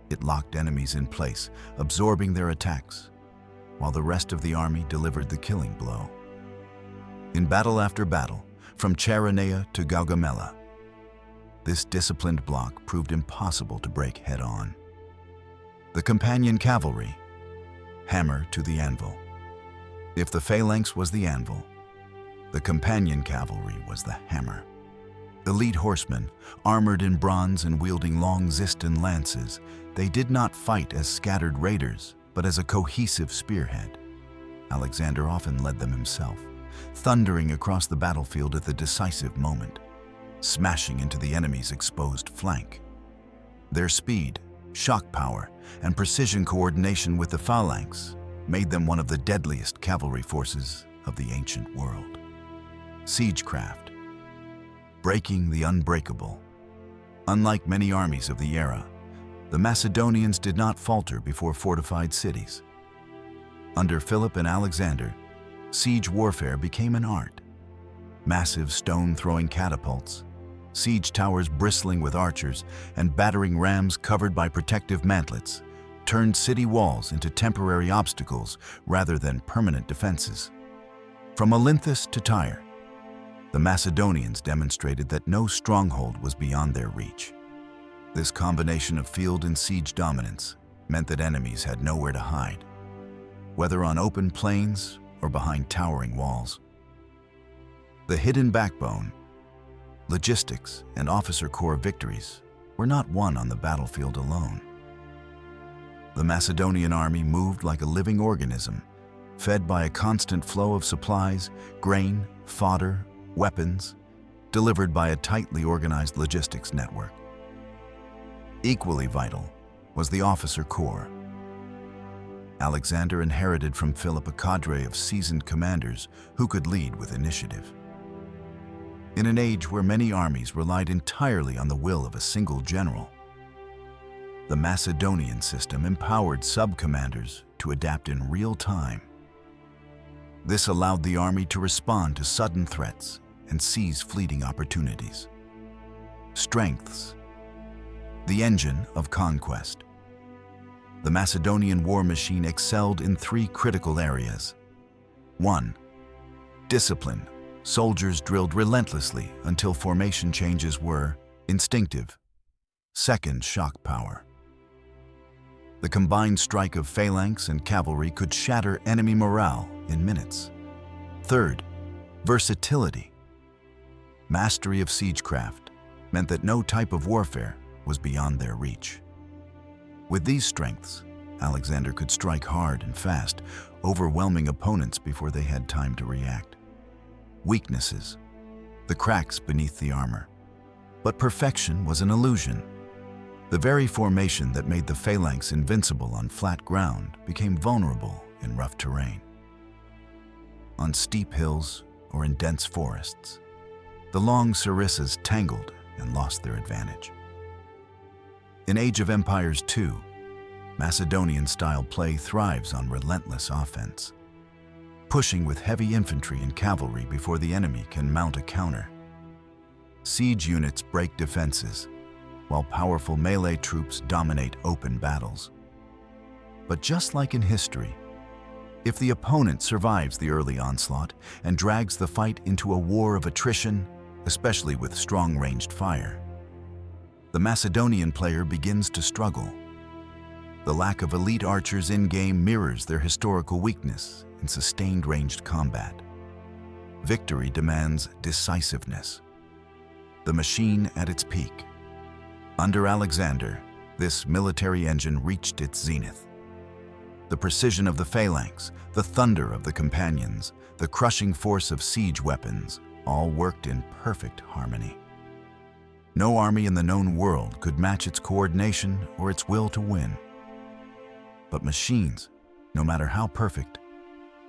Speaker 1: It locked enemies in place, absorbing their attacks, while the rest of the army delivered the killing blow. In battle after battle, from Chaeronea to Gaugamela, this disciplined block proved impossible to break head-on. The Companion Cavalry, hammer to the anvil. If the phalanx was the anvil, the Companion Cavalry was the hammer. Elite horsemen, armored in bronze and wielding long Zistan lances, they did not fight as scattered raiders, but as a cohesive spearhead. Alexander often led them himself, thundering across the battlefield at the decisive moment, smashing into the enemy's exposed flank. Their speed, shock power, and precision coordination with the phalanx made them one of the deadliest cavalry forces of the ancient world. Siegecraft, breaking the unbreakable. Unlike many armies of the era, the Macedonians did not falter before fortified cities. Under Philip and Alexander, siege warfare became an art. Massive stone-throwing catapults, siege towers bristling with archers, and battering rams covered by protective mantlets turned city walls into temporary obstacles rather than permanent defenses. From Olynthus to Tyre, the Macedonians demonstrated that no stronghold was beyond their reach. This combination of field and siege dominance meant that enemies had nowhere to hide, whether on open plains or behind towering walls. The hidden backbone, logistics, and officer corps victories were not won on the battlefield alone. The Macedonian army moved like a living organism, fed by a constant flow of supplies, grain, fodder, weapons, delivered by a tightly organized logistics network. Equally vital was the officer corps. Alexander inherited from Philip a cadre of seasoned commanders who could lead with initiative. In an age where many armies relied entirely on the will of a single general, the Macedonian system empowered sub-commanders to adapt in real time. This allowed the army to respond to sudden threats and seize fleeting opportunities. Strengths: the engine of conquest. The Macedonian war machine excelled in three critical areas. 1. Discipline. Soldiers drilled relentlessly until formation changes were instinctive. 2. Shock power. The combined strike of phalanx and cavalry could shatter enemy morale in minutes. 3. Versatility. Mastery of siegecraft meant that no type of warfare was beyond their reach. With these strengths, Alexander could strike hard and fast, overwhelming opponents before they had time to react. Weaknesses: the cracks beneath the armor. But perfection was an illusion. The very formation that made the phalanx invincible on flat ground became vulnerable in rough terrain. On steep hills or in dense forests, the long sarissas tangled and lost their advantage. In Age of Empires II, Macedonian-style play thrives on relentless offense, pushing with heavy infantry and cavalry before the enemy can mount a counter. Siege units break defenses, while powerful melee troops dominate open battles. But just like in history, if the opponent survives the early onslaught and drags the fight into a war of attrition, especially with strong ranged fire, the Macedonian player begins to struggle. The lack of elite archers in-game mirrors their historical weakness in sustained ranged combat. Victory demands decisiveness. The machine at its peak. Under Alexander, this military engine reached its zenith. The precision of the phalanx, the thunder of the companions, the crushing force of siege weapons, all worked in perfect harmony. No army in the known world could match its coordination or its will to win. But machines, no matter how perfect,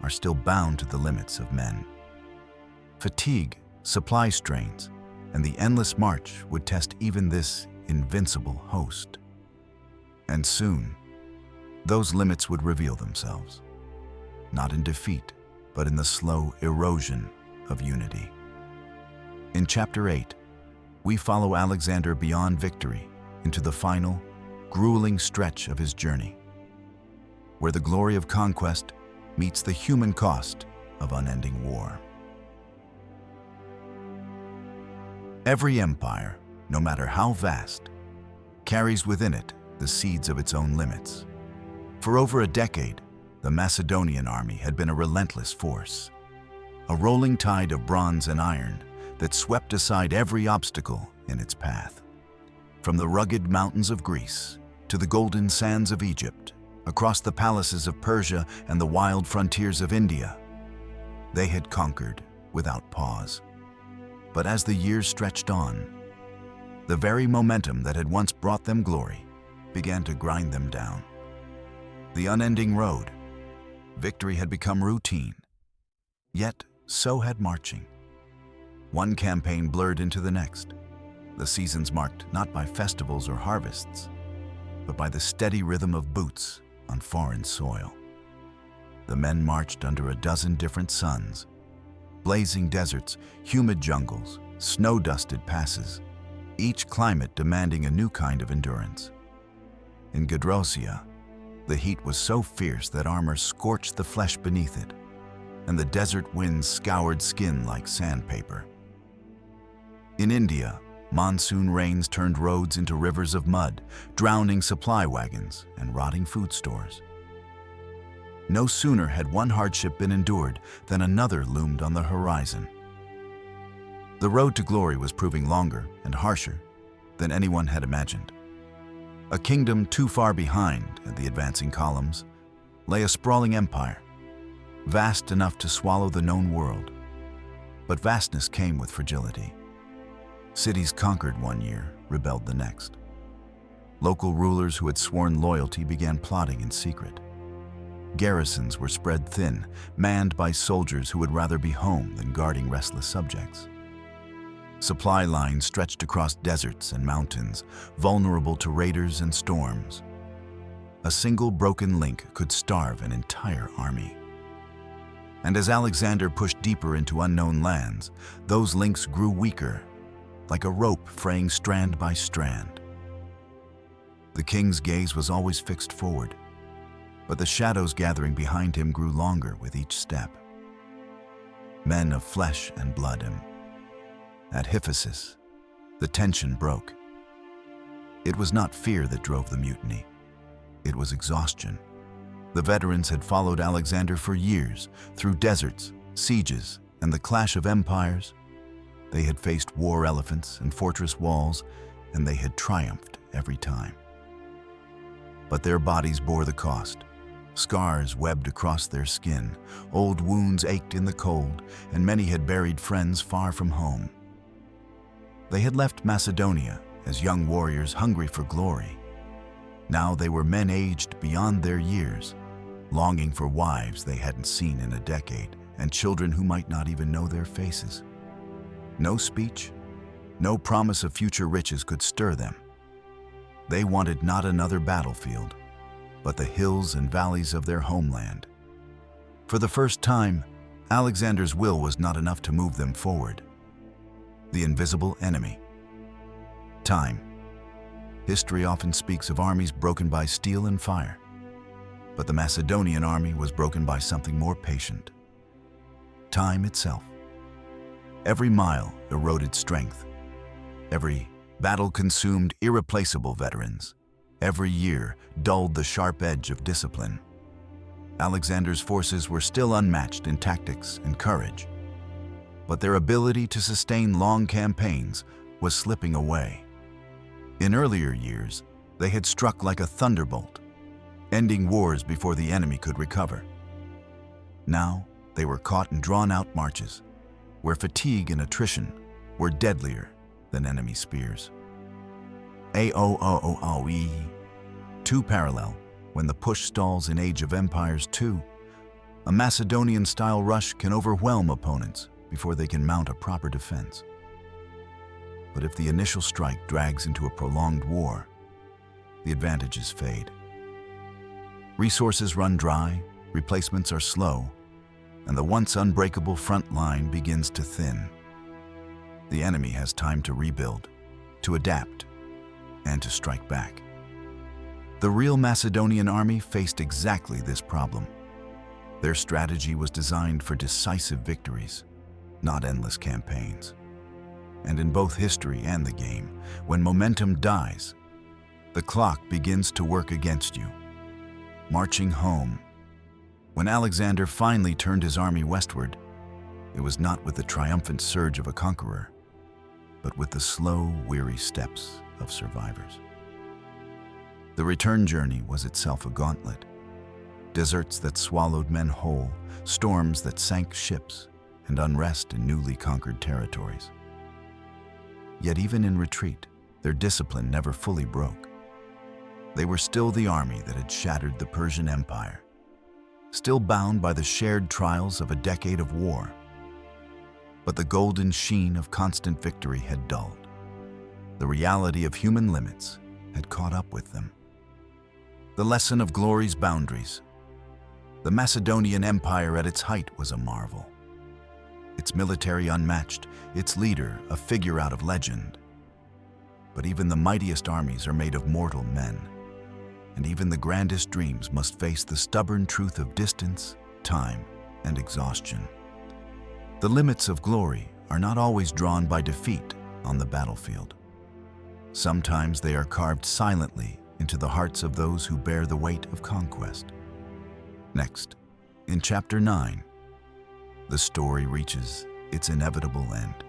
Speaker 1: are still bound to the limits of men. Fatigue, supply strains, and the endless march would test even this invincible host. And soon, those limits would reveal themselves, not in defeat, but in the slow erosion of unity. In Chapter 8, we follow Alexander beyond victory into the final, grueling stretch of his journey, where the glory of conquest meets the human cost of unending war. Every empire, no matter how vast, carries within it the seeds of its own limits. For over a decade, the Macedonian army had been a relentless force, a rolling tide of bronze and iron, that swept aside every obstacle in its path. From the rugged mountains of Greece to the golden sands of Egypt, across the palaces of Persia and the wild frontiers of India, they had conquered without pause. But as the years stretched on, the very momentum that had once brought them glory began to grind them down. The unending road, victory had become routine. Yet, so had marching. One campaign blurred into the next, the seasons marked not by festivals or harvests, but by the steady rhythm of boots on foreign soil. The men marched under a dozen different suns, blazing deserts, humid jungles, snow-dusted passes, each climate demanding a new kind of endurance. In Gedrosia, the heat was so fierce that armor scorched the flesh beneath it, and the desert winds scoured skin like sandpaper. In India, monsoon rains turned roads into rivers of mud, drowning supply wagons and rotting food stores. No sooner had one hardship been endured than another loomed on the horizon. The road to glory was proving longer and harsher than anyone had imagined. A kingdom too far behind the advancing columns lay a sprawling empire, vast enough to swallow the known world. But vastness came with fragility. Cities conquered one year rebelled the next. Local rulers who had sworn loyalty began plotting in secret. Garrisons were spread thin, manned by soldiers who would rather be home than guarding restless subjects. Supply lines stretched across deserts and mountains, vulnerable to raiders and storms. A single broken link could starve an entire army. And as Alexander pushed deeper into unknown lands, those links grew weaker, like a rope fraying strand by strand. The king's gaze was always fixed forward, but the shadows gathering behind him grew longer with each step. Men of flesh and blood him. At Ephesus, the tension broke. It was not fear that drove the mutiny. It was exhaustion. The veterans had followed Alexander for years, through deserts, sieges, and the clash of empires. They had faced war elephants and fortress walls, and they had triumphed every time. But their bodies bore the cost. Scars webbed across their skin, old wounds ached in the cold, and many had buried friends far from home. They had left Macedonia as young warriors hungry for glory. Now they were men aged beyond their years, longing for wives they hadn't seen in a decade, and children who might not even know their faces. No speech, no promise of future riches could stir them. They wanted not another battlefield, but the hills and valleys of their homeland. For the first time, Alexander's will was not enough to move them forward. The invisible enemy. Time. History often speaks of armies broken by steel and fire, but the Macedonian army was broken by something more patient. Time itself. Every mile eroded strength. Every battle consumed irreplaceable veterans. Every year dulled the sharp edge of discipline. Alexander's forces were still unmatched in tactics and courage, but their ability to sustain long campaigns was slipping away. In earlier years, they had struck like a thunderbolt, ending wars before the enemy could recover. Now, they were caught in drawn-out marches, where fatigue and attrition were deadlier than enemy spears. Too parallel, when the push stalls in Age of Empires 2, a Macedonian-style rush can overwhelm opponents before they can mount a proper defense. But if the initial strike drags into a prolonged war, the advantages fade. Resources run dry, replacements are slow, and the once unbreakable front line begins to thin. The enemy has time to rebuild, to adapt, and to strike back. The real Macedonian army faced exactly this problem. Their strategy was designed for decisive victories, not endless campaigns. And in both history and the game, when momentum dies, the clock begins to work against you. Marching home. When Alexander finally turned his army westward, It was not with the triumphant surge of a conqueror, but with the slow, weary steps of survivors. The return journey was itself a gauntlet. Deserts that swallowed men whole, storms that sank ships, and unrest in newly conquered territories. Yet even in retreat, their discipline never fully broke. They were still the army that had shattered the Persian Empire, still bound by the shared trials of a decade of war. But the golden sheen of constant victory had dulled. The reality of human limits had caught up with them. The lesson of glory's boundaries. The Macedonian Empire at its height was a marvel. Its military unmatched, its leader a figure out of legend. But even the mightiest armies are made of mortal men, and even the grandest dreams must face the stubborn truth of distance, time, and exhaustion. The limits of glory are not always drawn by defeat on the battlefield. Sometimes they are carved silently into the hearts of those who bear the weight of conquest. Next, in Chapter 9, the story reaches its inevitable end.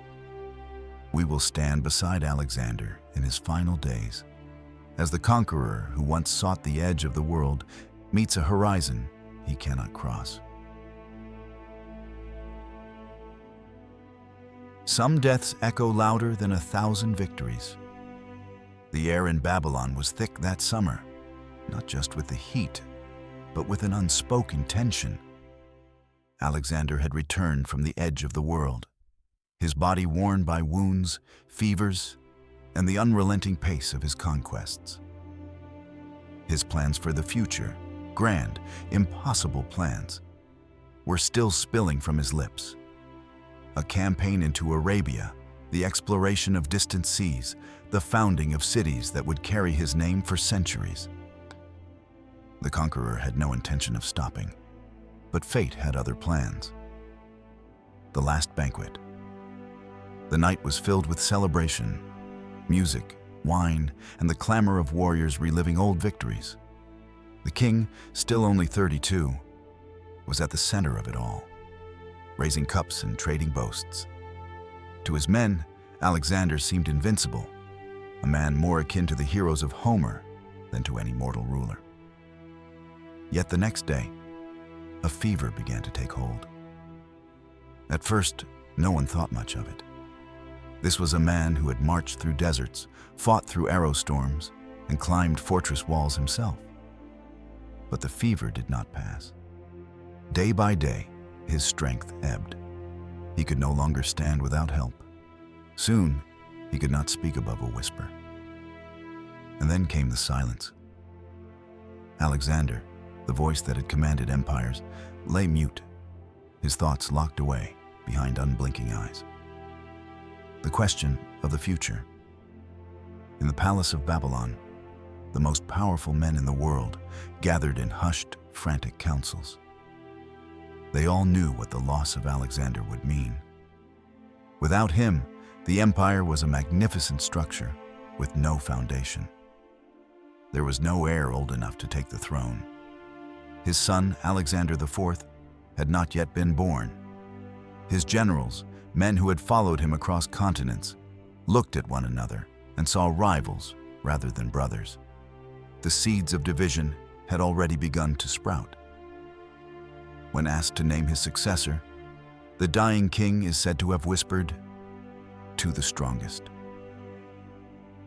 Speaker 1: We will stand beside Alexander in his final days, as the conqueror who once sought the edge of the world meets a horizon he cannot cross. Some deaths echo louder than 1,000 victories. The air in Babylon was thick that summer, not just with the heat, but with an unspoken tension. Alexander had returned from the edge of the world, his body worn by wounds, fevers, and the unrelenting pace of his conquests. His plans for the future, grand, impossible plans, were still spilling from his lips. A campaign into Arabia, the exploration of distant seas, the founding of cities that would carry his name for centuries. The conqueror had no intention of stopping, but fate had other plans. The last banquet. The night was filled with celebration, music, wine, and the clamor of warriors reliving old victories. The king, still only 32, was at the center of it all, raising cups and trading boasts. To his men, Alexander seemed invincible, a man more akin to the heroes of Homer than to any mortal ruler. Yet the next day, a fever began to take hold. At first, no one thought much of it. This was a man who had marched through deserts, fought through arrow storms, and climbed fortress walls himself. But the fever did not pass. Day by day, his strength ebbed. He could no longer stand without help. Soon, he could not speak above a whisper. And then came the silence. Alexander, the voice that had commanded empires, lay mute, his thoughts locked away behind unblinking eyes. The question of the future. In the palace of Babylon, the most powerful men in the world gathered in hushed, frantic councils. They all knew what the loss of Alexander would mean. Without him, the empire was a magnificent structure with no foundation. There was no heir old enough to take the throne. His son, Alexander IV, had not yet been born. His generals, men who had followed him across continents, looked at one another and saw rivals rather than brothers. The seeds of division had already begun to sprout. When asked to name his successor, the dying king is said to have whispered, "To the strongest."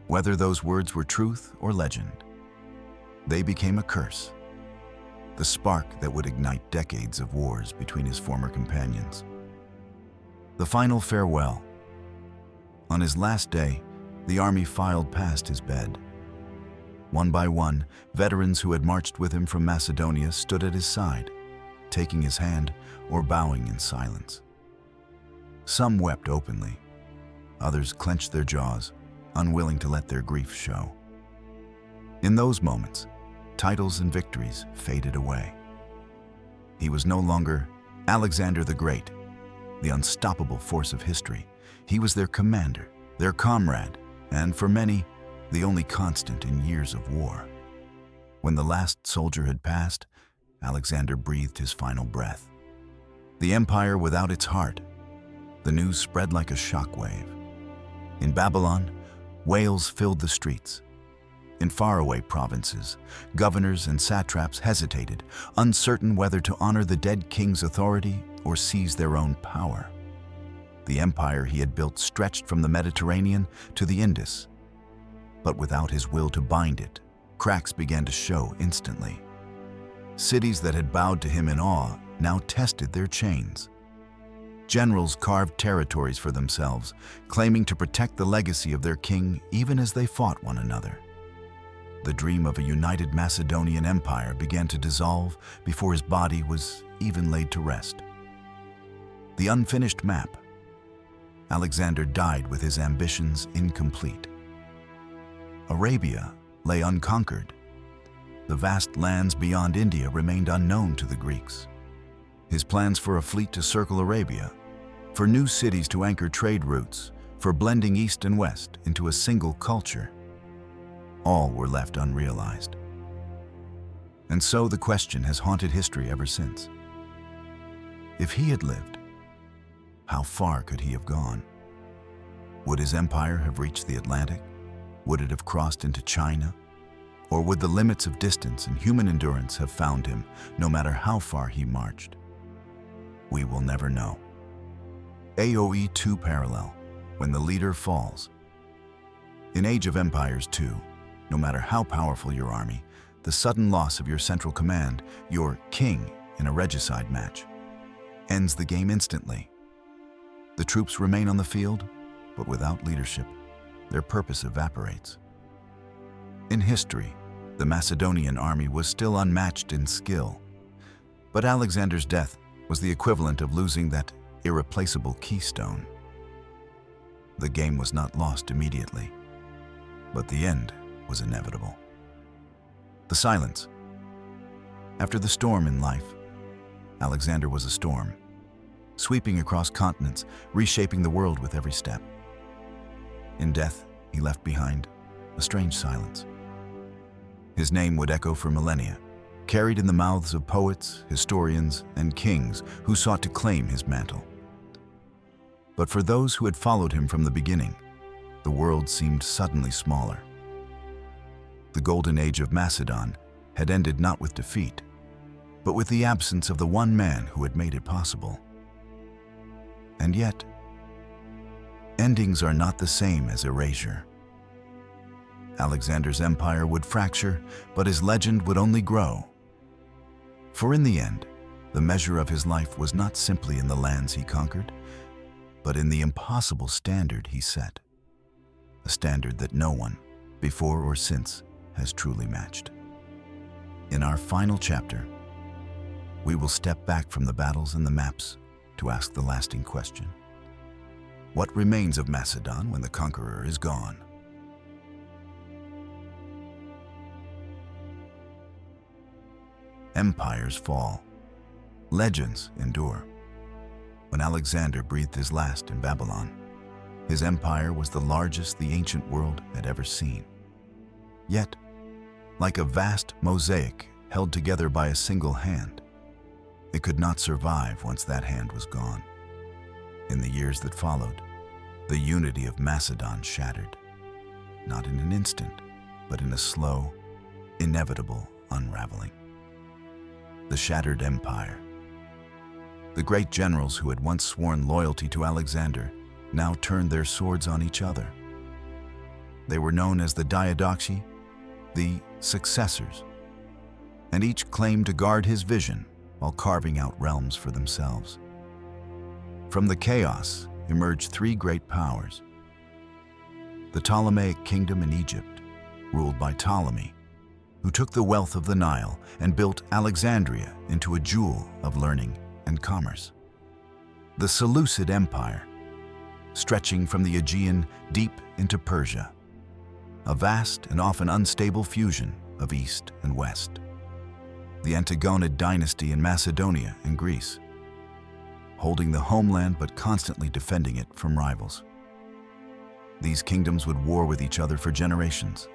Speaker 1: Whether those words were truth or legend, they became a curse, the spark that would ignite decades of wars between his former companions. The final farewell. On his last day, the army filed past his bed. One by one, veterans who had marched with him from Macedonia stood at his side, taking his hand or bowing in silence. Some wept openly. Others clenched their jaws, unwilling to let their grief show. In those moments, titles and victories faded away. He was no longer Alexander the Great, the unstoppable force of history. He was their commander, their comrade, and for many, the only constant in years of war. When the last soldier had passed, Alexander breathed his final breath. The empire without its heart The news spread like a shockwave. In Babylon, wails filled the streets. In faraway provinces, governors and satraps hesitated, uncertain whether to honor the dead king's authority or seize their own power. The empire he had built stretched from the Mediterranean to the Indus, but without his will to bind it, cracks began to show instantly. Cities that had bowed to him in awe now tested their chains. Generals carved territories for themselves, claiming to protect the legacy of their king even as they fought one another. The dream of a united Macedonian Empire began to dissolve before his body was even laid to rest. The unfinished map. Alexander died with his ambitions incomplete. Arabia lay unconquered. The vast lands beyond India remained unknown to the Greeks. His plans for a fleet to circle Arabia, for new cities to anchor trade routes, for blending East and West into a single culture, all were left unrealized. And so the question has haunted history ever since. If he had lived, how far could he have gone? Would his empire have reached the Atlantic? Would it have crossed into China? Or would the limits of distance and human endurance have found him, no matter how far he marched? We will never know. AOE 2 parallel, when the leader falls. In Age of Empires 2, no matter how powerful your army, the sudden loss of your central command, your king in a regicide match, ends the game instantly. The troops remain on the field, but without leadership, their purpose evaporates. In history, the Macedonian army was still unmatched in skill, but Alexander's death was the equivalent of losing that irreplaceable keystone. The game was not lost immediately, but the end was inevitable. The silence. After the storm in life, Alexander was a storm, sweeping across continents, reshaping the world with every step. In death, he left behind a strange silence. His name would echo for millennia, carried in the mouths of poets, historians, and kings who sought to claim his mantle. But for those who had followed him from the beginning, the world seemed suddenly smaller. The golden age of Macedon had ended not with defeat, but with the absence of the one man who had made it possible. And yet, endings are not the same as erasure. Alexander's empire would fracture, but his legend would only grow. For in the end, the measure of his life was not simply in the lands he conquered, but in the impossible standard he set, a standard that no one, before or since, has truly matched. In our final chapter, we will step back from the battles and the maps to ask the lasting question: what remains of Macedon when the conqueror is gone? Empires fall. Legends endure. When Alexander breathed his last in Babylon, his empire was the largest the ancient world had ever seen. Yet, like a vast mosaic held together by a single hand, it could not survive once that hand was gone. In the years that followed, the unity of Macedon shattered, not in an instant, but in a slow, inevitable unraveling. The shattered empire. The great generals who had once sworn loyalty to Alexander now turned their swords on each other. They were known as the Diadochi, the successors, and each claimed to guard his vision while carving out realms for themselves. From the chaos emerged three great powers. The Ptolemaic kingdom in Egypt, ruled by Ptolemy, who took the wealth of the Nile and built Alexandria into a jewel of learning and commerce. The Seleucid Empire, stretching from the Aegean deep into Persia, a vast and often unstable fusion of East and West. The Antigonid dynasty in Macedonia and Greece, holding the homeland but constantly defending it from rivals. These kingdoms would war with each other for generations.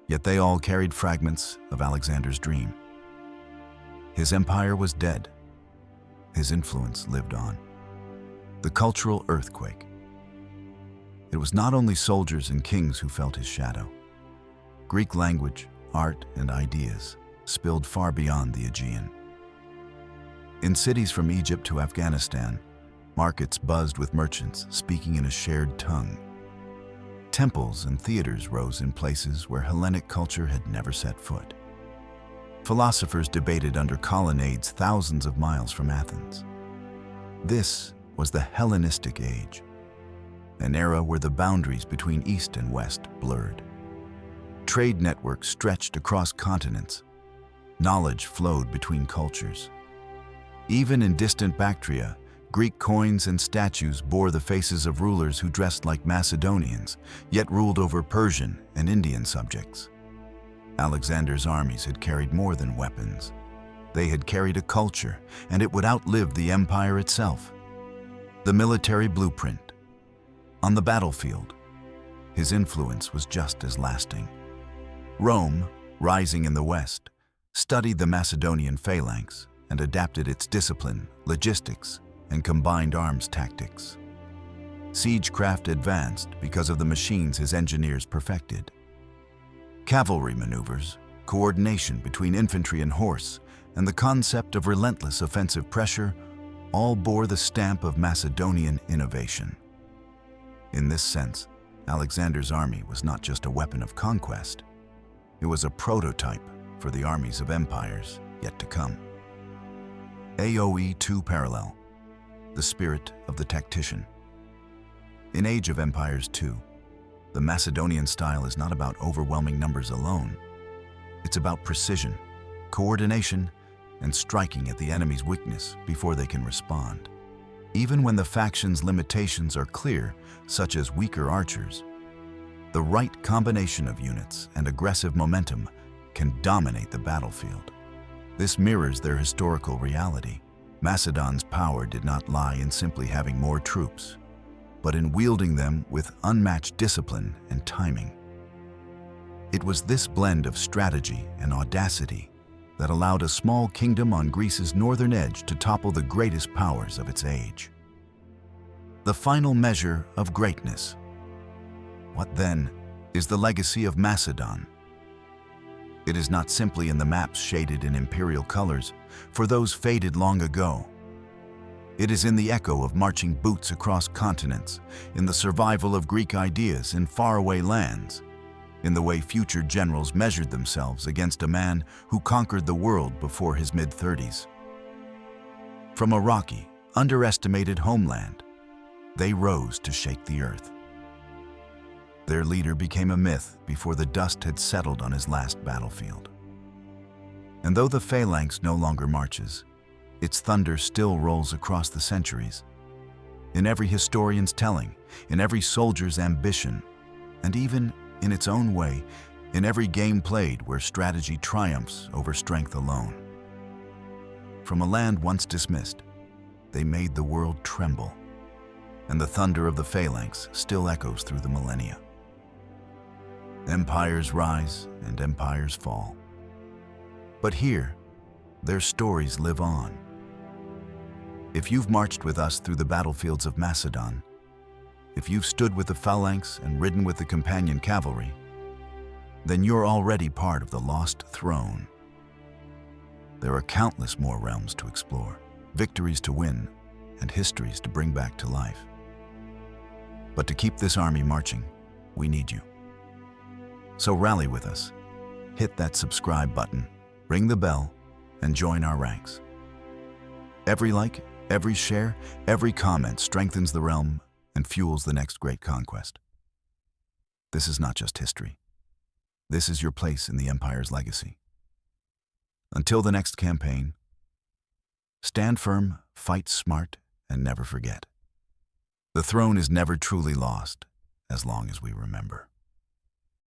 Speaker 1: Yet they all carried fragments of Alexander's dream. His empire was dead. His influence lived on. the cultural earthquake. It was not only soldiers and kings who felt his shadow. Greek language, art, and ideas spilled far beyond the Aegean. In cities from Egypt to Afghanistan, markets buzzed with merchants speaking in a shared tongue. Temples and theaters rose in places where Hellenic culture had never set foot. Philosophers debated under colonnades thousands of miles from Athens. This was the Hellenistic Age, an era where the boundaries between East and West blurred. Trade networks stretched across continents. Knowledge flowed between cultures. Even in distant Bactria, Greek coins and statues bore the faces of rulers who dressed like Macedonians, yet ruled over Persian and Indian subjects. Alexander's armies had carried more than weapons. They had carried a culture, and it would outlive the empire itself. The military blueprint. On the battlefield, his influence was just as lasting. Rome, rising in the west, studied the Macedonian phalanx and adapted its discipline, logistics, and combined arms tactics. Siegecraft advanced because of the machines his engineers perfected. Cavalry maneuvers, coordination between infantry and horse, and the concept of relentless offensive pressure all bore the stamp of Macedonian innovation. In this sense, Alexander's army was not just a weapon of conquest. It was a prototype for the armies of empires yet to come. AoE 2 Parallel, the spirit of the tactician. In Age of Empires 2, the Macedonian style is not about overwhelming numbers alone. It's about precision, coordination, and striking at the enemy's weakness before they can respond. Even when the faction's limitations are clear, such as weaker archers, the right combination of units and aggressive momentum can dominate the battlefield. This mirrors their historical reality. Macedon's power did not lie in simply having more troops, but in wielding them with unmatched discipline and timing. It was this blend of strategy and audacity that allowed a small kingdom on Greece's northern edge to topple the greatest powers of its age. The final measure of greatness. What then is the legacy of Macedon? It is not simply in the maps shaded in imperial colors, for those faded long ago. It is in the echo of marching boots across continents, in the survival of Greek ideas in faraway lands, in the way future generals measured themselves against a man who conquered the world before his mid-30s. From a rocky, underestimated homeland, they rose to shake the earth. Their leader became a myth before the dust had settled on his last battlefield. And though the phalanx no longer marches, its thunder still rolls across the centuries. In every historian's telling, in every soldier's ambition, and even, in its own way, in every game played where strategy triumphs over strength alone. From a land once dismissed, they made the world tremble, and the thunder of the phalanx still echoes through the millennia. Empires rise and empires fall. But here, their stories live on. If you've marched with us through the battlefields of Macedon, if you've stood with the phalanx and ridden with the Companion Cavalry, then you're already part of the lost throne. There are countless more realms to explore, victories to win, and histories to bring back to life. But to keep this army marching, we need you. So rally with us, hit that subscribe button, ring the bell, and join our ranks. Every like, every share, every comment strengthens the realm and fuels the next great conquest. This is not just history. This is your place in the Empire's legacy. Until the next campaign, stand firm, fight smart, and never forget. The throne is never truly lost as long as we remember.